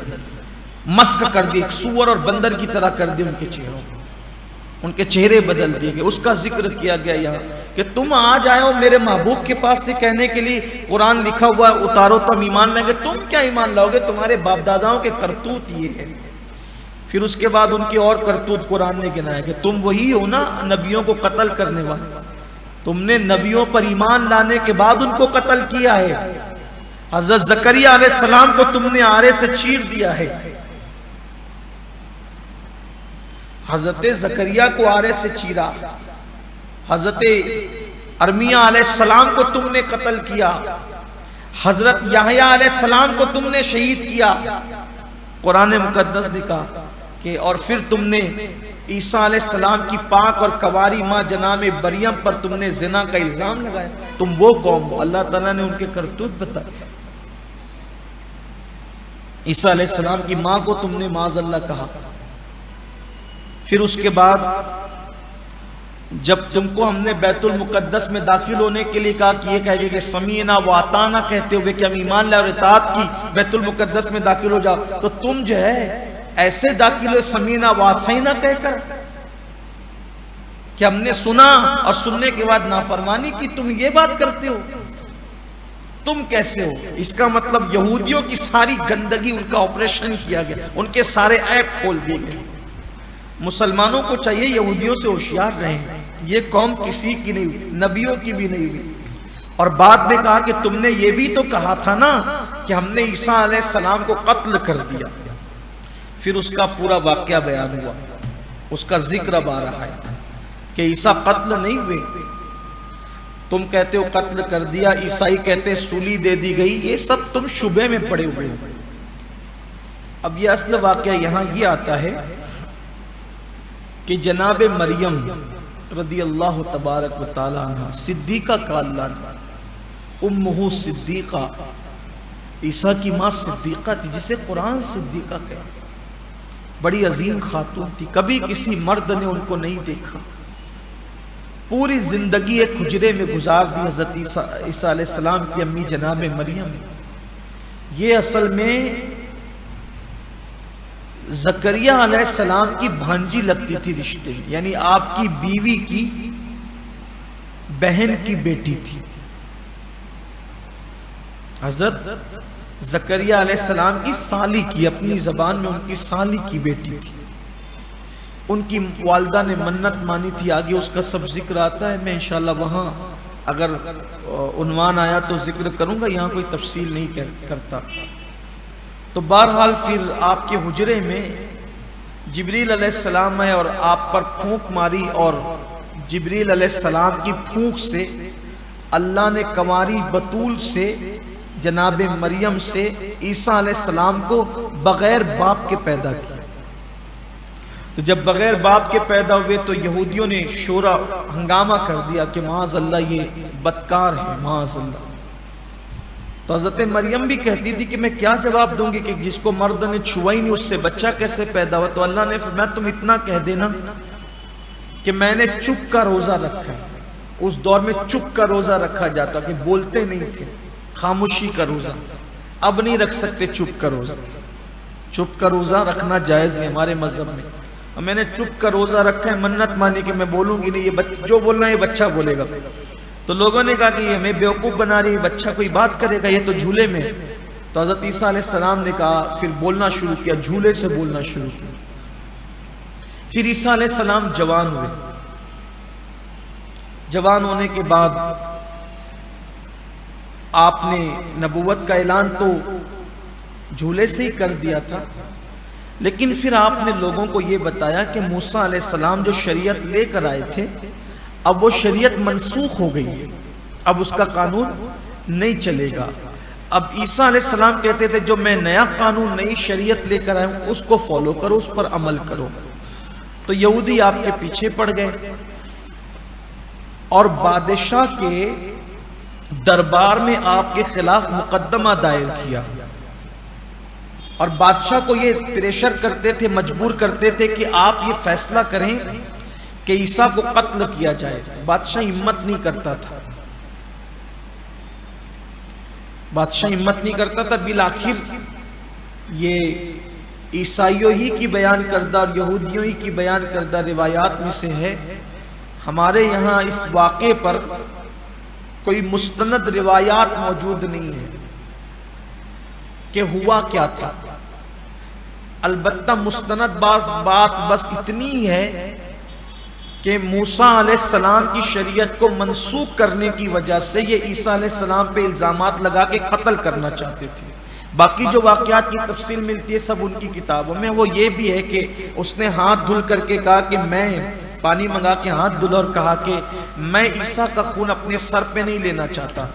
Speaker 1: مسک کر دی، سور اور بندر کی طرح کر دی ان کے چہروں، ان کے چہرے بدل دیے گئے. اس کا ذکر کیا گیا یہاں کہ تم آج آئے ہو میرے محبوب کے پاس سے کہنے کے لیے قرآن لکھا ہوا اتارو تو ہم ایمان لائیں گے. تم کیا ایمان لاؤ گے؟ تمہارے باپ داداؤں کے کرتوت یہ ہے. پھر اس کے بعد ان کی اور کرتوت قرآن نے گنایا کہ تم وہی ہو نا نبیوں کو قتل کرنے والے. تم نے نبیوں پر ایمان لانے کے بعد ان کو قتل کیا ہے. حضرت زکریا علیہ السلام کو تم نے آرے سے چیر دیا ہے. حضرت زکریا کو آرے سے چیرا. حضرت ارمیہ علیہ السلام کو تم نے قتل کیا. حضرت یحییٰ علیہ السلام کو تم نے شہید کیا. قرآن مقدس نے کہا کہ اور پھر تم نے عیسیٰ علیہ السلام کی پاک اور کواری ماں جناب مریم پر تم نے زنا کا الزام لگایا. تم وہ قوم ہو. اللہ تعالیٰ نے ان کے کرتوت بتایا. عیسیٰ علیہ السلام کی ماں کو تم نے معاذ اللہ کہا. پھر اس کے بعد جب تم کو ہم نے بیت المقدس میں داخل ہونے کے لیے کہا کہ یہ کہہ گئے کہ سمینا و اطاعنا کہتے ہوئے کہ ہم ایمان لائے اور اطاعت کی، بیت المقدس میں داخل ہو جاؤ، تو تم جو ہے ایسے داخل ہوئے سمینا و عصینا کہہ کر کہ ہم نے سنا اور سننے کے بعد نافرمانی کی. تم یہ بات کرتے ہو؟ تم کیسے ہو؟ اس کا مطلب یہودیوں کی ساری گندگی ان کا آپریشن کیا گیا، ان کے سارے عیب کھول دیے گئے. مسلمانوں کو چاہیے یہودیوں سے ہوشیار رہیں. یہ قوم کسی کی نہیں ہوئی، نبیوں کی بھی نہیں ہوئی. اور بعد میں کہا کہ تم نے یہ بھی تو کہا تھا نا کہ ہم نے عیسیٰ علیہ السلام کو قتل کر دیا. پھر اس کا پورا واقعہ بیان ہوا، اس کا ذکر اب آ رہا ہے کہ عیسیٰ قتل نہیں ہوئے. تم کہتے ہو قتل کر دیا، عیسائی کہتے سولی دے دی گئی. یہ سب تم شبہ میں پڑے ہوئے ہو. اب یہ اصل واقعہ یہاں یہ آتا ہے کہ جناب مریم رضی اللہ تبارک و تعالی عنہ صدیقہ کا اللہ امہ صدیقہ، عیسیٰ کی ماں صدیقہ تھی جسے قرآن صدیقہ کہتے. بڑی عظیم خاتون تھی، کبھی کسی مرد نے ان کو نہیں دیکھا. پوری زندگی ایک حجرے میں گزار دی حضرت عیسیٰ علیہ السلام کی امی جناب مریم. یہ اصل میں زکریا علیہ السلام کی بھانجی لگتی تھی رشتے میں، یعنی آپ کی بیوی کی بہن کی بیٹی تھی. حضرت زکریا علیہ السلام کی سالی کی، اپنی زبان میں ان کی سالی کی بیٹی تھی. ان کی والدہ نے منت مانی تھی، آگے اس کا سب ذکر آتا ہے. میں انشاءاللہ وہاں اگر عنوان آیا تو ذکر کروں گا، یہاں کوئی تفصیل نہیں کرتا. تو بہرحال پھر آپ کے حجرے میں جبریل علیہ السلام ہے اور آپ پر پھونک ماری، اور جبریل علیہ السلام کی پھونک سے اللہ نے کنواری بطول سے جناب مریم سے عیسیٰ علیہ السلام کو بغیر باپ کے پیدا کیا۔ تو جب بغیر باپ کے پیدا ہوئے تو یہودیوں نے شورا ہنگامہ کر دیا کہ معاذ اللہ یہ بدکار ہے، معاذ اللہ۔ تو حضرت مریم بھی کہتی تھی کہ میں کیا جواب دوں گی کہ جس کو مرد نے چھوا ہی نہیں اس سے بچہ کیسے پیدا ہوا؟ تو اللہ نے فرمایا تم اتنا کہہ دینا کہ میں نے چپ کا روزہ رکھا ہے۔ اس دور میں چپ کا روزہ رکھا جاتا کہ بولتے نہیں تھے، خاموشی کا روزہ۔ اب نہیں رکھ سکتے چپ کا روزہ، چپ کا روزہ رکھنا جائز نہیں ہمارے مذہب میں۔ اور میں نے چپ کا روزہ رکھا ہے، منت مانی کہ میں بولوں گی نہیں، یہ جو بولنا ہے یہ بچہ بولے گا۔ تو لوگوں نے کہا کہ یہ ہمیں بیوقوف بنا رہی ہے، بچہ کوئی بات کرے گا، یہ تو جھولے میں۔ تو حضرت عیسیٰ علیہ السلام نے کہا، پھر بولنا شروع کیا، جھولے سے بولنا شروع کیا۔ پھر عیسیٰ علیہ السلام جوان ہوئے۔ جوان ہونے کے بعد آپ نے نبوت کا اعلان تو جھولے سے ہی کر دیا تھا، لیکن پھر آپ نے لوگوں کو یہ بتایا کہ موسیٰ علیہ السلام جو شریعت لے کر آئے تھے اب وہ شریعت منسوخ ہو گئی ہے، اب اس کا قانون نہیں چلے گا۔ اب عیسیٰ علیہ السلام کہتے تھے جو میں نیا قانون نئی شریعت لے کر آیا ہوں اس کو فالو کرو، اس پر عمل کرو۔ تو یہودی آپ کے پیچھے پڑ گئے اور بادشاہ کے دربار میں آپ کے خلاف مقدمہ دائر کیا، اور بادشاہ کو یہ پریشر کرتے تھے، مجبور کرتے تھے کہ آپ یہ فیصلہ کریں کہ عیسیٰ کو قتل کیا جائے۔ بادشاہ ہمت نہیں کرتا تھا، بادشاہ ہمت نہیں کرتا تھا۔ بالآخر یہ عیسائیوں ہی کی بیان کردہ اور یہودیوں ہی کی بیان کردہ روایات میں سے ہے۔ ہمارے یہاں اس واقعے پر کوئی مستند روایات موجود نہیں ہے کہ ہوا کیا تھا، البتہ مستند بات بس اتنی ہے کہ موسیٰ علیہ السلام کی شریعت کو منسوخ کرنے کی وجہ سے یہ عیسیٰ علیہ السلام پہ الزامات لگا کے قتل کرنا چاہتے تھے۔ باقی جو واقعات کی تفصیل ملتی ہے سب ان کی کتابوں میں۔ وہ یہ بھی ہے کہ اس نے ہاتھ دھل کر کے کہا کہ میں پانی منگا کے ہاتھ دھلا اور کہا کہ میں عیسیٰ کا خون اپنے سر پہ نہیں لینا چاہتا۔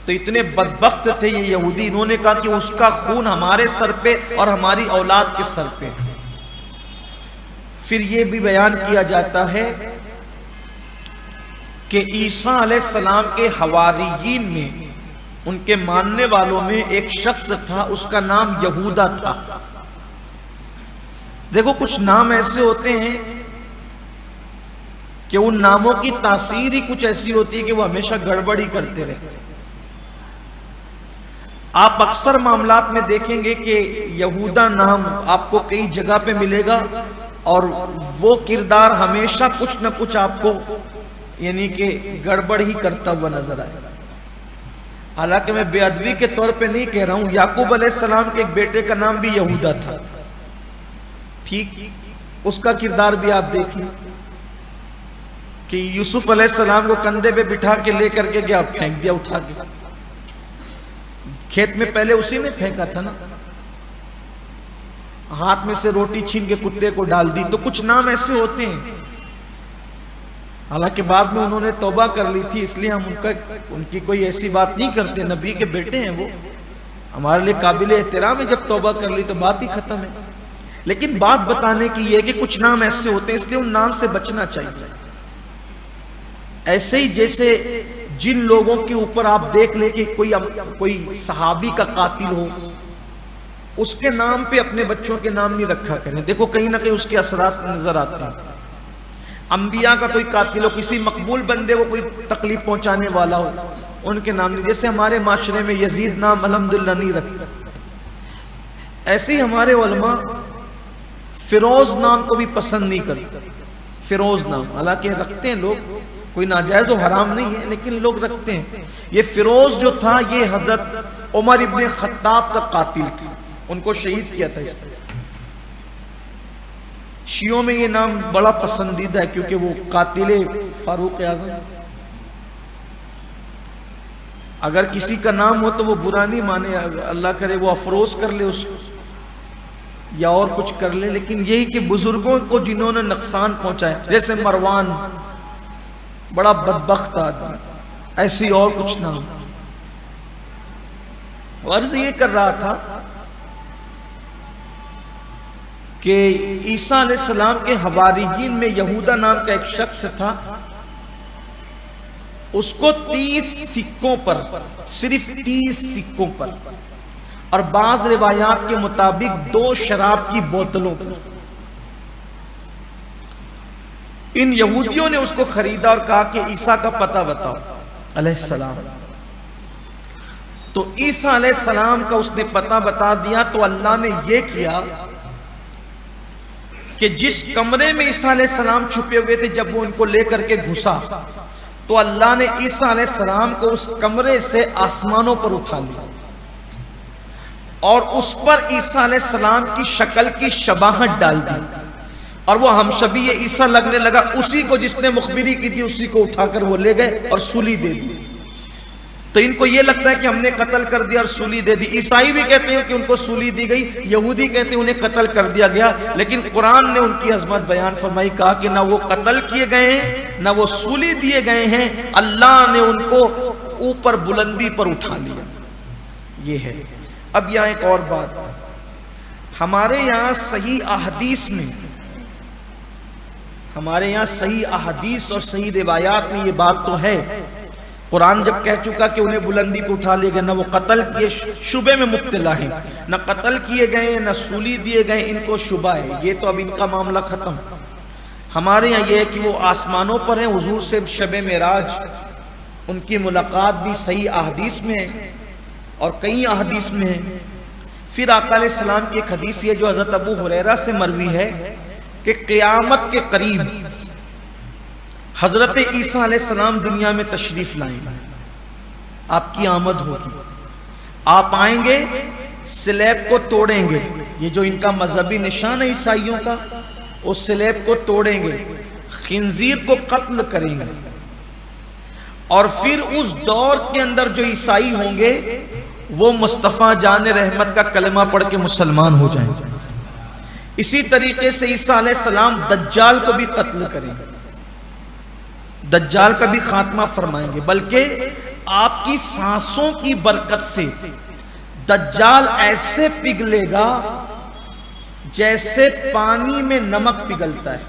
Speaker 1: تو اتنے بدبخت تھے یہ یہودی، انہوں نے کہا کہ اس کا خون ہمارے سر پہ اور ہماری اولاد کے سر پہ۔ پھر یہ بھی بیان کیا جاتا ہے کہ عیسیٰ علیہ السلام کے حواریین میں، ان کے ماننے والوں میں ایک شخص تھا، اس کا نام یہودا تھا۔ دیکھو کچھ نام ایسے ہوتے ہیں کہ ان ناموں کی تاثیر ہی کچھ ایسی ہوتی ہے کہ وہ ہمیشہ گڑبڑی کرتے رہتے ہیں۔ آپ اکثر معاملات میں دیکھیں گے کہ یہودا نام آپ کو کئی جگہ پہ ملے گا اور وہ کردار ہمیشہ کچھ نہ کچھ آپ کو یعنی کہ گڑبڑ ہی کرتا ہوا نظر آئے گا۔ حالانکہ میں بے ادبی کے طور پہ نہیں کہہ رہا ہوں، یعقوب علیہ السلام کے ایک بیٹے کا نام بھی یہودا تھا، ٹھیک، اس کا کردار بھی آپ دیکھیں کہ یوسف علیہ السلام کو کندھے پہ بٹھا کے لے کر کے گیا، پھینک دیا اٹھا کے کھیت میں، پہلے اسی نے پھینکا تھا نا، ہاتھ میں سے روٹی چھین کے کتے کو ڈال دی۔ تو کچھ نام ایسے ہوتے ہیں، حالانکہ بعد میں انہوں نے توبہ کر لی تھی، اس لیے ہم ان کی کوئی ایسی بات نہیں کرتے، نبی کے بیٹے ہیں وہ، ہمارے لیے قابل احترام ہے، جب توبہ کر لی تو بات ہی ختم ہے۔ لیکن بات بتانے کی یہ ہے کہ کچھ نام ایسے ہوتے ہیں، اس لیے ان نام سے بچنا چاہیے۔ ایسے ہی جیسے جن لوگوں کے اوپر آپ دیکھ لیں کہ کوئی صحابی کا قاتل ہو، اس کے نام پہ اپنے بچوں کے نام نہیں رکھا کریں، دیکھو کہیں نہ کہیں اس کے اثرات نظر آتے ہیں۔ انبیاء کا کوئی قاتل ہو، کسی مقبول بندے کو کوئی تکلیف پہنچانے والا ہو، ان کے نام نہیں، جیسے ہمارے معاشرے میں یزید نام الحمدللہ نہیں رکھتا، ایسے ہی ہمارے علماء فیروز نام کو بھی پسند نہیں کرتے۔ فیروز نام حالانکہ رکھتے ہیں لوگ، کوئی ناجائز و حرام نہیں ہے، لیکن لوگ رکھتے ہیں۔ یہ فیروز جو تھا یہ حضرت عمر ابن خطاب کا قاتل تھا، ان کو شہید کیا تھا اس طرح۔ شیعوں میں یہ نام بڑا پسندیدہ ہے کیونکہ وہ قاتل فاروق اعظم، اگر کسی کا نام ہو تو وہ برا نہیں مانے، اللہ کرے وہ افروز کر لے اس کو، یا اور کچھ کر لے، لیکن یہی کہ بزرگوں کو جنہوں نے نقصان پہنچایا، جیسے مروان بڑا بدبخت آدمی، ایسی اور کچھ نہ ہو۔ عرض یہ کر رہا تھا کہ عیسیٰ علیہ السلام کے حواریین میں یہودا نام کا ایک شخص تھا، اس کو 30 سکوں پر، صرف 30 سکوں پر، اور بعض روایات کے مطابق 2 شراب کی بوتلوں پر، ان یہودیوں نے اس کو خریدا اور کہا کہ عیسیٰ کا پتہ بتاؤ علیہ السلام۔ تو عیسیٰ علیہ السلام کا اس نے پتہ بتا دیا، تو اللہ نے یہ کیا کہ جس کمرے میں عیسیٰ علیہ السلام چھپے ہوئے تھے، جب وہ ان کو لے کر کے گھسا تو اللہ نے عیسیٰ علیہ السلام کو اس کمرے سے آسمانوں پر اٹھا لیا، اور اس پر عیسیٰ علیہ السلام کی شکل کی شباہت ڈال دی، اور وہ ہم شبیہ عیسیٰ لگنے لگا۔ اسی کو جس نے مخبری کی تھی اسی کو اٹھا کر وہ لے گئے اور سولی دے دی۔ تو ان کو یہ لگتا ہے کہ ہم نے قتل کر دیا اور سولی دے دی۔ عیسائی بھی کہتے ہیں کہ ان کو سولی دی گئی، یہودی کہتے ہیں انہیں قتل کر دیا گیا، لیکن قرآن نے ان کی عظمت بیان فرمائی، کہا کہ نہ وہ قتل کیے گئے ہیں نہ وہ سولی دیے گئے ہیں، اللہ نے ان کو اوپر بلندی پر اٹھا لیا۔ یہ ہے۔ اب یہاں ایک اور بات، ہمارے یہاں صحیح احادیث اور صحیح روایات میں یہ بات تو ہے، قرآن جب کہہ چکا کہ انہیں بلندی پہ اٹھا لے گئے، نہ وہ قتل کیے شبے میں مبتلا ہیں، نہ قتل کیے گئے نہ سولی دیے گئے، ان کو شبہ ہے، یہ تو اب ان کا معاملہ ختم۔ ہمارے یہاں یہ ہے کہ وہ آسمانوں پر ہیں، حضور سے شب معراج ان کی ملاقات بھی صحیح احادیث میں ہے اور کئی احادیث میں ہے۔ پھر آقا علیہ السلام کی ایک حدیث ہے جو حضرت ابو ہریرہ سے مروی ہے کہ قیامت کے قریب حضرت عیسیٰ علیہ السلام دنیا میں تشریف لائیں گے، آپ کی آمد ہوگی، آپ آئیں گے، سلیب کو توڑیں گے، یہ جو ان کا مذہبی نشان ہے عیسائیوں کا، اس سلیب کو توڑیں گے، خنزیر کو قتل کریں گے، اور پھر اس دور کے اندر جو عیسائی ہوں گے وہ مصطفیٰ جان رحمت کا کلمہ پڑھ کے مسلمان ہو جائیں گے۔ اسی طریقے سے عیسیٰ علیہ السلام دجال کو بھی قتل کریں گے، دجال کا بھی خاتمہ فرمائیں گے، بلکہ آپ کی سانسوں کی برکت سے دجال ایسے پگھلے گا جیسے پانی میں نمک پگھلتا ہے۔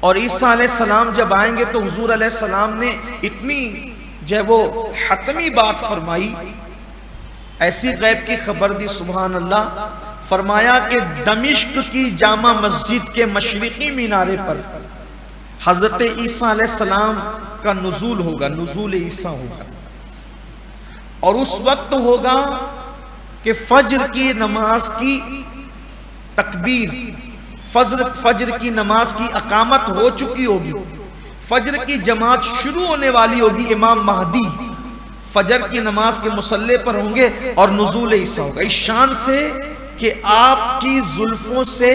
Speaker 1: اور عیسیٰ علیہ السلام جب آئیں گے تو حضور علیہ السلام نے اتنی جو ہے وہ حتمی بات فرمائی، ایسی غیب کی خبر دی، سبحان اللہ، فرمایا کہ دمشق کی جامع مسجد کے مشرقی مینارے پر حضرت عیسیٰ علیہ السلام کا نزول ہوگا، نزول عیسیٰ ہوگا، اور اس وقت ہوگا کہ فجر کی نماز کی تکبیر، فجر کی نماز کی اقامت ہو چکی ہوگی، فجر کی جماعت شروع ہونے والی ہوگی، امام مہدی فجر کی نماز کے مصلی پر ہوں گے اور نزول عیسیٰ ہوگا، اس شان سے کہ آپ کی زلفوں سے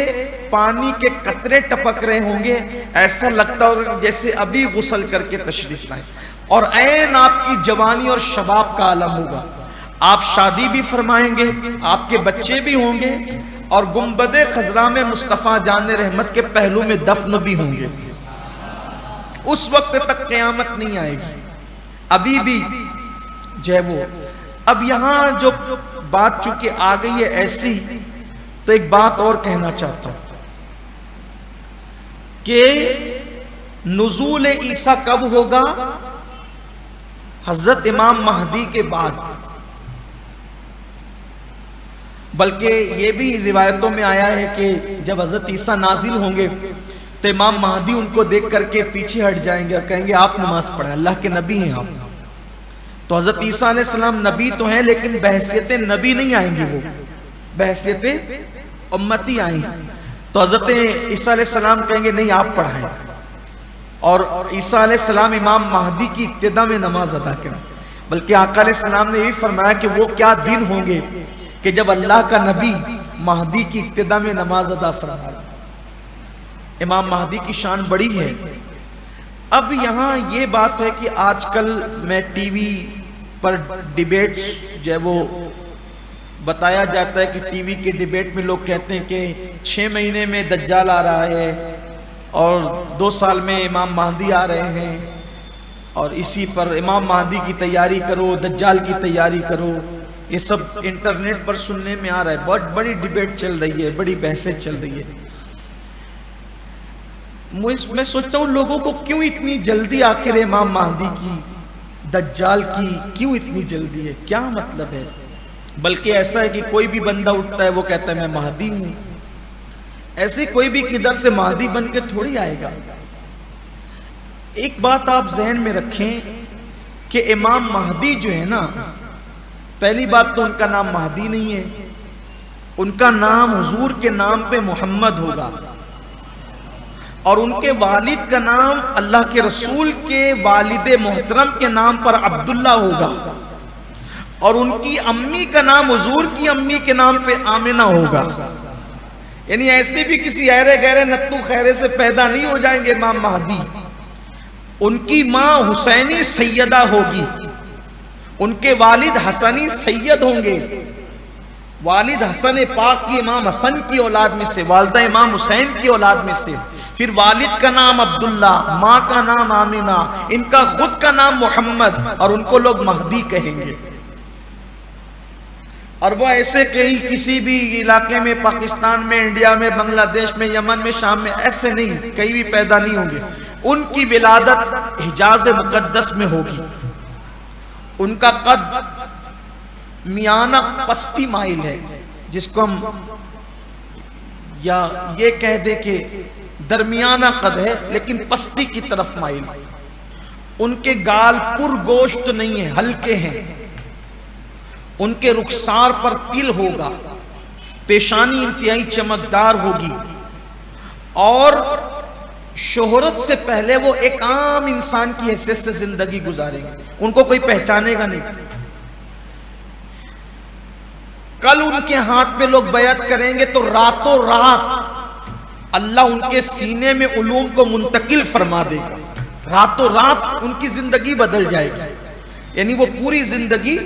Speaker 1: پانی کے قطرے ٹپک رہے ہوں گے، ایسا لگتا ہوگا کہ جیسے ابھی غسل کر کے تشریف لائیں، اور عین آپ کی جوانی اور شباب کا عالم ہوگا، آپ شادی بھی فرمائیں گے، آپ کے بچے بھی ہوں گے، اور گنبد خضرا میں مصطفیٰ جان رحمت کے پہلو میں دفن بھی ہوں گے۔ اس وقت تک قیامت نہیں آئے گی، ابھی بھی جو ہے وہ۔ اب یہاں جو بات چونکہ آ گئی ہے ایسی، تو ایک بات اور کہنا چاہتا ہوں کہ نزول عیسیٰ کب ہوگا؟ حضرت امام مہدی کے بعد، بلکہ یہ بھی روایتوں میں آیا ہے کہ جب حضرت عیسیٰ نازل ہوں گے تو امام مہدی ان کو دیکھ کر کے پیچھے ہٹ جائیں گے اور کہیں گے آپ نماز پڑھیں، اللہ کے نبی ہیں آپ۔ تو حضرت عیسیٰ علیہ السلام نبی تو ہیں لیکن بحیثیت نبی نہیں آئیں گے، وہ بحیثیت امتی آئیں گے۔ تو حضرت عیسیٰ علیہ السلام کہیں گے نہیں آپ پڑھائیں، اور عیسیٰ علیہ السلام امام مہدی کی ابتدا میں نماز ادا کریں۔ بلکہ آقا علیہ السلام نے یہ فرمایا کہ وہ کیا دن ہوں گے کہ جب اللہ کا نبی مہدی کی ابتدا میں نماز ادا فرمائے۔ امام مہدی کی شان بڑی ہے۔ اب یہاں یہ بات ہے کہ آج کل میں ٹی وی پر ڈیبیٹس جو ہے وہ بتایا جاتا ہے کہ ٹی وی کے ڈیبیٹ میں لوگ کہتے ہیں کہ 6 مہینے میں دجال آ رہا ہے اور 2 سال میں امام مہدی آ رہے ہیں، اور اسی پر امام مہدی کی تیاری کرو، دجال کی تیاری کرو. یہ سب انٹرنیٹ پر سننے میں آ رہا ہے. بہت بڑی ڈیبیٹ چل رہی ہے، بڑی بحثیں چل رہی ہے. میں سوچتا ہوں لوگوں کو کیوں اتنی جلدی آخر امام مہدی کی، دجال کی کیوں اتنی جلدی ہے؟ کیا مطلب ہے؟ بلکہ ایسا ہے کہ کوئی بھی بندہ اٹھتا ہے وہ کہتا ہے میں مہدی ہوں. ایسے کوئی بھی کدھر سے مہدی بن کے تھوڑی آئے گا. ایک بات آپ ذہن میں رکھیں کہ امام مہدی جو ہے نا، پہلی بات تو ان کا نام مہدی نہیں ہے، ان کا نام حضور کے نام پہ محمد ہوگا، اور ان کے والد کا نام اللہ کے رسول کے والد محترم کے نام پر عبداللہ ہوگا، اور ان کی امی کا نام حضور کی امی کے نام پہ آمنہ ہوگا. یعنی ایسے بھی کسی ایرے گہرے نتو خیرے سے پیدا نہیں ہو جائیں گے امام مہدی. ان کی ماں حسینی سیدہ ہوگی، ان کے والد حسنی سید ہوں گے. والد حسن پاک کی امام حسن کی اولاد میں سے، والدہ امام حسین کی اولاد میں سے. پھر والد کا نام عبداللہ، ماں کا نام آمنہ، ان کا خود کا نام محمد، اور ان کو لوگ مہدی کہیں گے. اور وہ ایسے کسی بھی علاقے میں، پاکستان میں، انڈیا میں، بنگلہ دیش میں، یمن میں، شام میں، ایسے نہیں کہیں بھی پیدا نہیں ہوں گے. ان کی ولادت حجاز مقدس میں ہوگی. ان کا قد میانہ پستی مائل ہے، جس کو ہم یا یہ کہہ دے کہ درمیانہ قد ہے لیکن پستی کی طرف مائل. ان کے گال پر گوشت نہیں ہیں، ہلکے ہیں. ان کے رخسار پر تل ہوگا، پیشانی انتہائی چمکدار ہوگی، اور شہرت سے پہلے وہ ایک عام انسان کی حیثیت سے زندگی گزاریں گے. ان کو کوئی پہچانے گا نہیں. کل ان کے ہاتھ پہ لوگ بیعت کریں گے تو راتوں رات اللہ ان کے سینے میں علوم کو منتقل فرما دے گا. راتوں رات ان کی زندگی بدل جائے گی. یعنی وہ پوری زندگی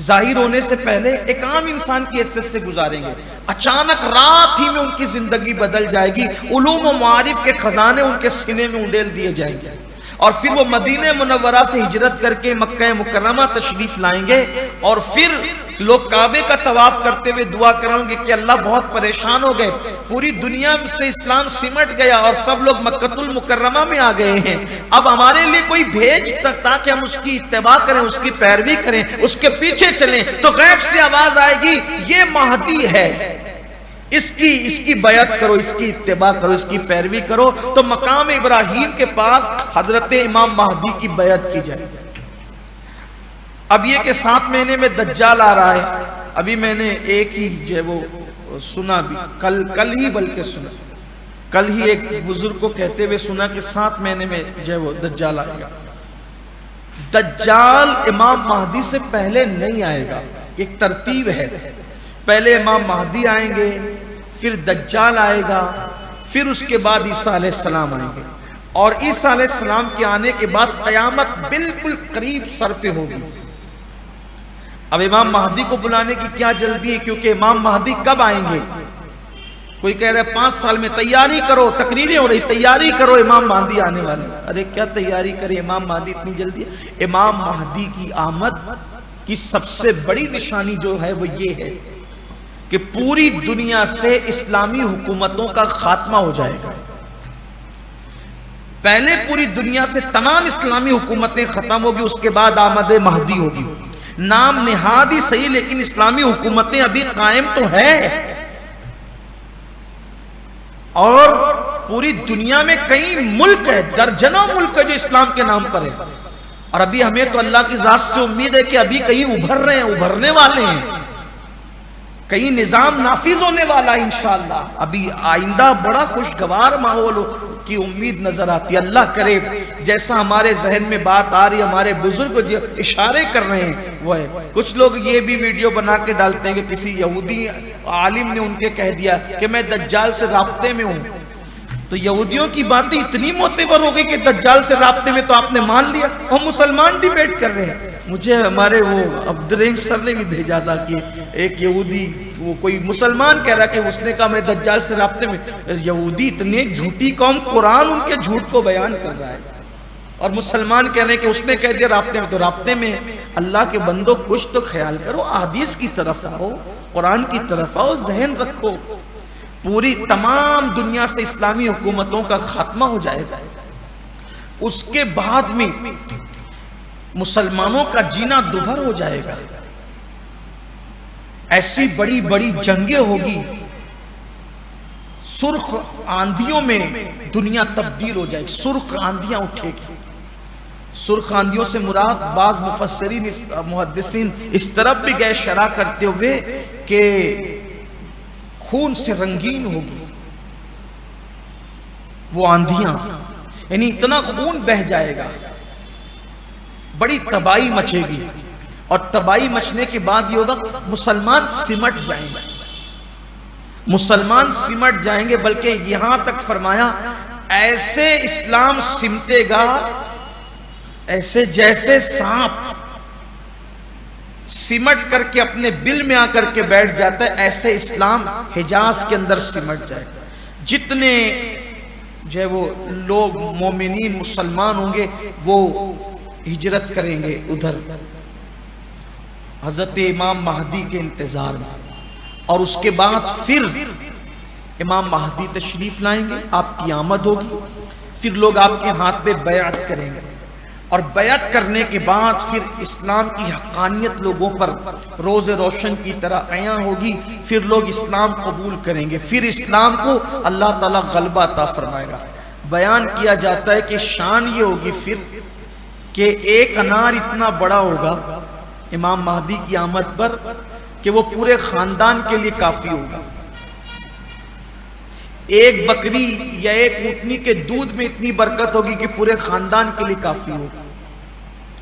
Speaker 1: ظاہر ہونے سے پہلے ایک عام انسان کی حیثیت سے گزاریں گے. اچانک رات ہی میں ان کی زندگی بدل جائے گی. علوم و معارف کے خزانے ان کے سینے میں انڈیل دیے جائیں گے، اور پھر وہ مدینہ منورہ سے ہجرت کر کے مکہ مکرمہ تشریف لائیں گے. اور پھر لوگ کعبے کا طواف کرتے ہوئے دعا کریں گے کہ اللہ بہت پریشان ہو گئے، پوری دنیا سے اسلام سمٹ گیا اور سب لوگ مکہ المکرمہ میں آ گئے ہیں. اب ہمارے لیے کوئی بھیج تاکہ ہم اس کی اتباع کریں، اس کی پیروی کریں، اس کے پیچھے چلیں. تو غیب سے آواز آئے گی یہ مہدی ہے، اس کی بیعت کرو، اس کی اتباع کرو، اس کی پیروی کرو. تو مقام ابراہیم کے پاس حضرت امام مہدی کی بیعت کی جائے. اب یہ کہ 7 مہینے میں دجال آ رہا ہے. ابھی میں نے ایک ہی جو ہے وہ سنا بھی، کل ہی بلکہ سنا، کل ہی ایک بزرگ کو کہتے ہوئے سنا کہ 7 مہینے میں جو ہے وہ دجال آئے گا. دجال امام مہدی سے پہلے نہیں آئے گا. ایک ترتیب ہے، پہلے امام مہدی آئیں گے، پھر دجال آئے گا، پھر اس کے بعد عیسیٰ علیہ السلام آئیں گے. اور عیسیٰ علیہ السلام کے آنے کے بعد قیامت بالکل قریب سر پہ ہوگی. اب امام مہدی کو بلانے کی کیا جلدی ہے؟ کیونکہ امام مہدی کب آئیں گے؟ کوئی کہہ رہا ہے 5 سال میں. تیاری کرو، تقریریں ہو رہی، تیاری کرو امام مہدی آنے والے. ارے کیا تیاری کرے، امام مہدی اتنی جلدی؟ امام مہدی کی آمد کی سب سے بڑی نشانی جو ہے وہ یہ ہے کہ پوری دنیا سے اسلامی حکومتوں کا خاتمہ ہو جائے گا. پہلے پوری دنیا سے تمام اسلامی حکومتیں ختم ہوگی، اس کے بعد آمد مہدی ہوگی. نام نہاد ہی صحیح، لیکن اسلامی حکومتیں ابھی قائم تو ہے. اور پوری دنیا میں کئی ملک ہے، درجنوں ملک ہے جو اسلام کے نام پر ہے. اور ابھی ہمیں تو اللہ کی ذات سے امید ہے کہ ابھی کہیں ابھر رہے ہیں، ابھرنے والے ہیں، کئی نظام نافذ ہونے والا انشاءاللہ. ابھی آئندہ بڑا خوشگوار ماحول کی امید نظر آتی ہے. اللہ کرے جیسا ہمارے ذہن میں بات آ رہی ہے، ہمارے بزرگ جو اشارے کر رہے ہیں وہ ہے. کچھ لوگ یہ بھی ویڈیو بنا کے ڈالتے ہیں کہ کسی یہودی عالم نے ان کے کہہ دیا کہ میں دجال سے رابطے میں ہوں. تو یہودیوں کی باتیں اتنی معتبر ہو گئی کہ دجال سے رابطے میں تو آپ نے مان لیا. ہم مسلمان ڈیبیٹ کر رہے ہیں. مجھے ہمارے وہ عبدالرحیم سر نے بھی بھیجا تھا کہ ایک یہودی، وہ کوئی مسلمان کہہ رہا کہ اس نے کہا میں دجال سے رابطے میں، یہودی اتنے جھوٹی قوم، قرآن ان کے جھوٹ کو بیان کر رہا ہے، اور مسلمان کہہ رہے ہیں کہ اس نے کہہ دیا رابطے میں، تو رابطے میں اللہ کے بندوں کچھ تو خیال کرو، احادیث کی طرف آؤ، قرآن کی طرف آؤ، ذہن رکھو، پوری تمام دنیا سے اسلامی حکومتوں کا خاتمہ ہو جائے گا، اس کے بعد میں مسلمانوں کا جینا دوبھر ہو جائے گا، ایسی بڑی بڑی جنگیں ہوگی، سرخ آندھیوں میں دنیا تبدیل ہو جائے گی، سرخ آندھیاں اٹھے گی۔ سرخ آندھیوں سے مراد بعض مفسرین محدثین اس طرف بھی گئے شرح کرتے ہوئے کہ خون سے رنگین ہوگی وہ آندھیاں، یعنی اتنا خون بہہ جائے گا، بڑی تباہی مچے گی، اور تباہی مچنے کے بعد یہ ہوگا مسلمان سمٹ جائیں گے، مسلمان سمٹ جائیں گے، بلکہ یہاں تک فرمایا ایسے اسلام سمٹے گا ایسے جیسے سانپ سمٹ کر کے اپنے بل میں آ کر کے بیٹھ جاتا ہے، ایسے اسلام حجاز کے اندر سمٹ جائے گا۔ جتنے جو ہے وہ لوگ مومنین مسلمان ہوں گے وہ ہجرت کریں گے ادھر حضرت امام مہدی کے انتظار میں، اور اس کے بعد پھر امام مہدی تشریف لائیں گے، آپ کی آمد ہوگی، پھر لوگ آپ کے ہاتھ پہ بیعت کریں گے، اور بیعت کرنے کے بعد پھر اسلام کی حقانیت لوگوں پر روز روشن کی طرح عیاں ہوگی، پھر لوگ اسلام قبول کریں گے، پھر اسلام کو اللہ تعالیٰ غلبہ عطا فرمائے گا۔ بیان کیا جاتا ہے کہ شان یہ ہوگی پھر کہ ایک انار اتنا بڑا ہوگا امام مہدی کی آمد پر کہ وہ پورے خاندان کے لیے کافی ہوگا، ایک بکری یا ایک اونٹنی کے دودھ میں اتنی برکت ہوگی کہ پورے خاندان کے لیے کافی ہوگا،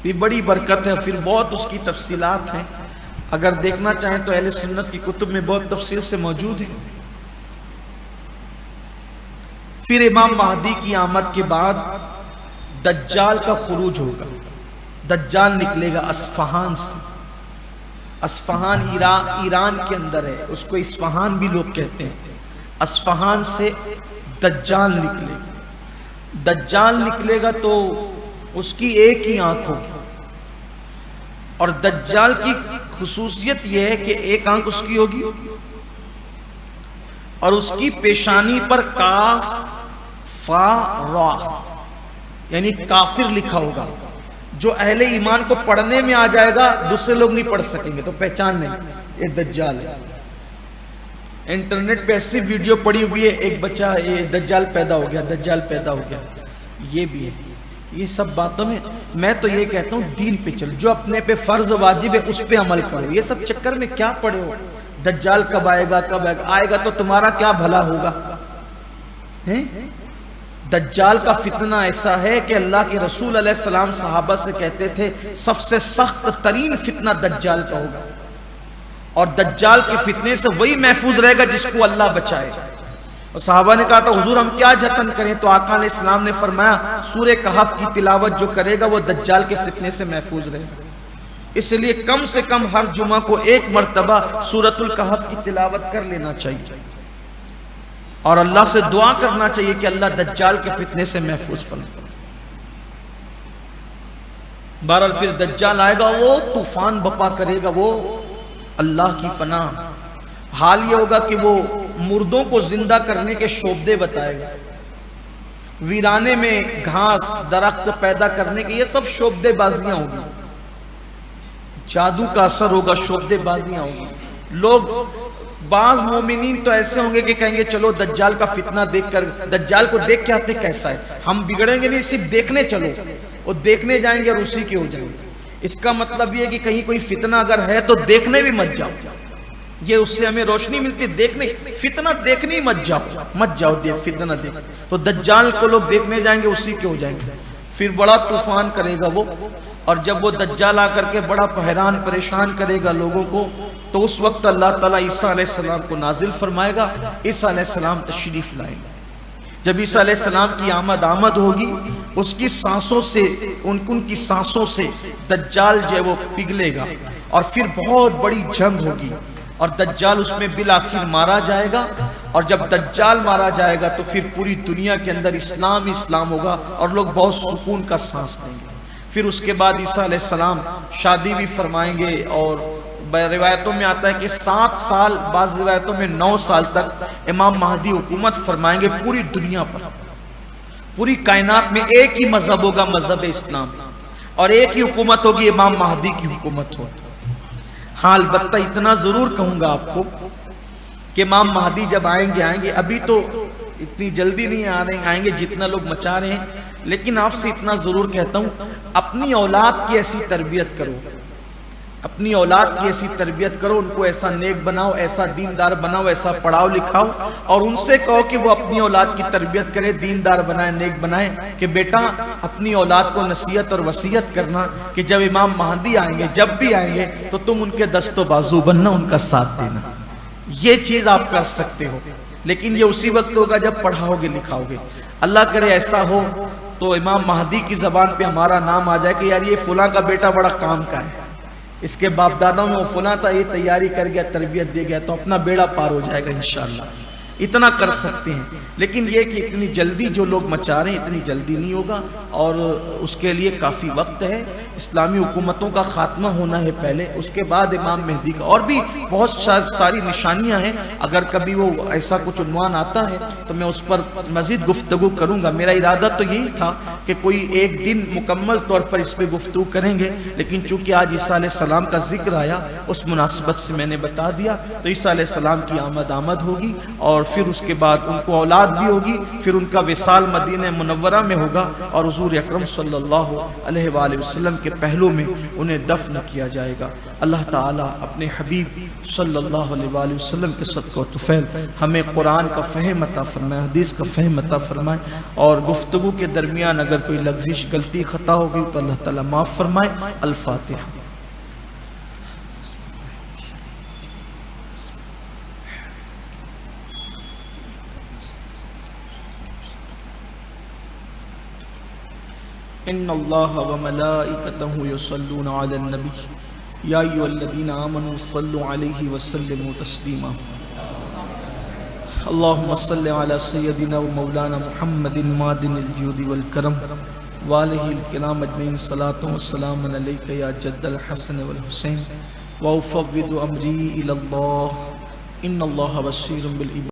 Speaker 1: یہ بڑی برکت ہے، پھر بہت اس کی تفصیلات ہیں، اگر دیکھنا چاہیں تو اہل سنت کی کتب میں بہت تفصیل سے موجود ہیں۔ پھر امام مہدی کی آمد کے بعد دجال کا خروج ہوگا، دجال نکلے گا اصفہان سے، اصفہان ایران کے اندر ہے، اس کو اصفہان بھی لوگ کہتے ہیں، اصفہان سے دجال نکلے گا، دجال نکلے گا تو اس کی ایک ہی آنکھ ہوگی، اور دجال کی خصوصیت یہ ہے کہ ایک آنکھ اس کی ہوگی اور اس کی پیشانی پر کاف فا را یعنی کافر لکھا ہوگا، جو اہل ایمان کو پڑھنے میں آ جائے گا دوسرے لوگ نہیں پڑھ سکیں گے تو پہچان نہیں یہ دجال ہے۔ انٹرنیٹ پہ ایسی ویڈیو پڑی ہوئی ہے، ایک بچہ یہ دجال پیدا ہو گیا، دجال پیدا ہو گیا، یہ بھی ہے، یہ سب باتوں میں تو یہ کہتا ہوں دین پہ چل، جو اپنے پہ فرض واجب ہے اس پہ عمل کرو، یہ سب چکر میں کیا پڑے ہو، دجال کب آئے گا کب آئے گا تو تمہارا کیا بھلا ہوگا۔ دجال کا فتنہ ایسا ہے کہ اللہ کے رسول علیہ السلام صحابہ سے کہتے تھے سب سے سخت ترین فتنہ دجال کا ہوگا، اور دجال کے فتنے سے وہی محفوظ رہے گا جس کو اللہ بچائے۔ اور صحابہ نے کہا تھا حضور ہم کیا جتن کریں، تو آقا علیہ السلام نے فرمایا سورہ کہف کی تلاوت جو کرے گا وہ دجال کے فتنے سے محفوظ رہے گا، اس لیے کم سے کم ہر جمعہ کو ایک مرتبہ سورۃ الکہف کی تلاوت کر لینا چاہیے، اور اللہ سے دعا کرنا چاہیے کہ اللہ دجال کے فتنے سے محفوظ فرمائے۔ بہرحال پھر دجال آئے گا، وہ طوفان بپا کرے گا، وہ اللہ کی پناہ، حال یہ ہوگا کہ وہ مردوں کو زندہ کرنے کے شعبدے بتائے گا، ویرانے میں گھاس درخت پیدا کرنے کے، یہ سب شعبدے بازیاں ہوگی، جادو کا اثر ہوگا، شعبدے بازیاں ہوگی۔ لوگ بعض مومنین تو ایسے ہوں گے کہ کہیں گے چلو دجال کا فتنہ دیکھ کر، دجال کو دیکھ کے آتے کیسا ہے، ہم بگڑیں گے نہیں، صرف دیکھنے چلو، وہ دیکھنے جائیں گے اور اسی کے ہو جائیں گے۔ اس کا مطلب یہ کہ کہیں کوئی فتنہ اگر ہے تو دیکھنے بھی مت جاؤ، یہ اس سے ہمیں روشنی ملتی، دیکھنے فتنہ دیکھنے مت جاؤ فتنہ دیکھ، تو دجال کو لوگ دیکھنے جائیں گے اسی کے ہو جائیں گے۔ پھر بڑا طوفان کرے گا وہ، اور جب وہ دجال آ کر کے بڑا حیران پریشان کرے گا لوگوں کو، تو اس وقت اللہ تعالیٰ عیسیٰ علیہ السلام کو نازل فرمائے گا، عیسیٰ علیہ السلام تشریف لائیں گے، جب عیسیٰ علیہ السلام کی آمد ہوگی، اس کی سانسوں سے ان کی سانسوں سے دجال جو ہے وہ پگھلے گا، اور پھر بہت بڑی جنگ ہوگی، اور دجال اس میں بالآخر مارا جائے گا، اور جب دجال مارا جائے گا تو پھر پوری دنیا کے اندر اسلام ہوگا، اور لوگ بہت سکون کا سانس لیں گے۔ پھر اس کے بعد عیسیٰ علیہ السلام شادی بھی فرمائیں گے، اور روایتوں میں آتا ہے کہ 7 سال، بعض روایتوں میں 9 سال تک امام مہدی حکومت فرمائیں گے پوری دنیا پر۔ پوری کائنات میں ایک ہی مذہب ہوگا، مذہب اسلام، اور ایک ہی حکومت ہوگی، امام مہدی کی حکومت ہوگی۔ ہاں البتہ اتنا ضرور کہوں گا آپ کو کہ امام مہدی جب آئیں گے، ابھی تو اتنی جلدی نہیں آئیں گے جتنا لوگ مچا رہے ہیں، لیکن آپ سے اتنا ضرور کہتا ہوں، اپنی اولاد کی ایسی تربیت کرو، اپنی اولاد کی ایسی تربیت کرو، ان کو ایسا نیک بناؤ، ایسا دیندار بناؤ، ایسا پڑھاؤ لکھاؤ، اور ان سے کہو کہ وہ اپنی اولاد کی تربیت کرے، دیندار بنائے، نیک بنائے، کہ بیٹا اپنی اولاد کو نصیحت اور وصیت کرنا کہ جب امام مہدی آئیں گے، جب بھی آئیں گے تو تم ان کے دست و بازو بننا، ان کا ساتھ دینا۔ یہ چیز آپ کر سکتے ہو، لیکن یہ اسی وقت ہوگا جب پڑھاؤ گے لکھاؤ گے۔ اللہ کرے ایسا ہو تو امام مہدی کی زبان پہ ہمارا نام آ جائے کہ یار یہ فلاں کا بیٹا بڑا کام کا ہے، اس کے باپ دادوں میں وہ فلاں تھا، یہ تیاری کر گیا، تربیت دے گیا، تو اپنا بیڑا پار ہو جائے گا انشاءاللہ۔ اتنا کر سکتے ہیں، لیکن یہ کہ اتنی جلدی جو لوگ مچا رہے ہیں اتنی جلدی نہیں ہوگا، اور اس کے لیے کافی وقت ہے۔ اسلامی حکومتوں کا خاتمہ ہونا ہے پہلے، اس کے بعد امام مہدی کا، اور بھی بہت ساری نشانیاں ہیں۔ اگر کبھی وہ ایسا کچھ عنوان آتا ہے تو میں اس پر مزید گفتگو کروں گا۔ میرا ارادہ تو یہی تھا کہ کوئی ایک دن مکمل طور پر اس پہ گفتگو کریں گے، لیکن چونکہ آج عیسیٰ علیہ السلام کا ذکر آیا، اس مناسبت سے میں نے بتا دیا۔ تو عیسیٰ علیہ السلام کی آمد ہوگی، اور پھر اس کے بعد ان کو اولاد بھی ہوگی، پھر ان کا وصال مدینہ منورہ میں ہوگا، اور حضور اکرم صلی اللہ علیہ وآلہ وسلم کے پہلو میں انہیں دفن کیا جائے گا۔ اللہ تعالیٰ اپنے حبیب صلی اللہ علیہ وآلہ وسلم کے صدقہ و طفیل ہمیں قرآن کا فہم عطا فرمائے، حدیث کا فہم عطا فرمائے، اور گفتگو کے درمیان اگر کوئی لغزش غلطی خطا ہوگی تو اللہ تعالیٰ معاف فرمائے۔ الفاتحہ۔ ان اللہ وملائکتہ یصلون علی النبی یا ایھا الذین آمنوا صلوا علیہ وسلموا تسلیما۔ اللہم صل علی سیدنا و مولانا محمد معدن الجود والکرم وآلہ الکرام اجمعین۔ صلاۃ و سلام علیک یا جد الحسن والحسین، وافوض امری الی اللہ، ان اللہ بصیر بالعباد۔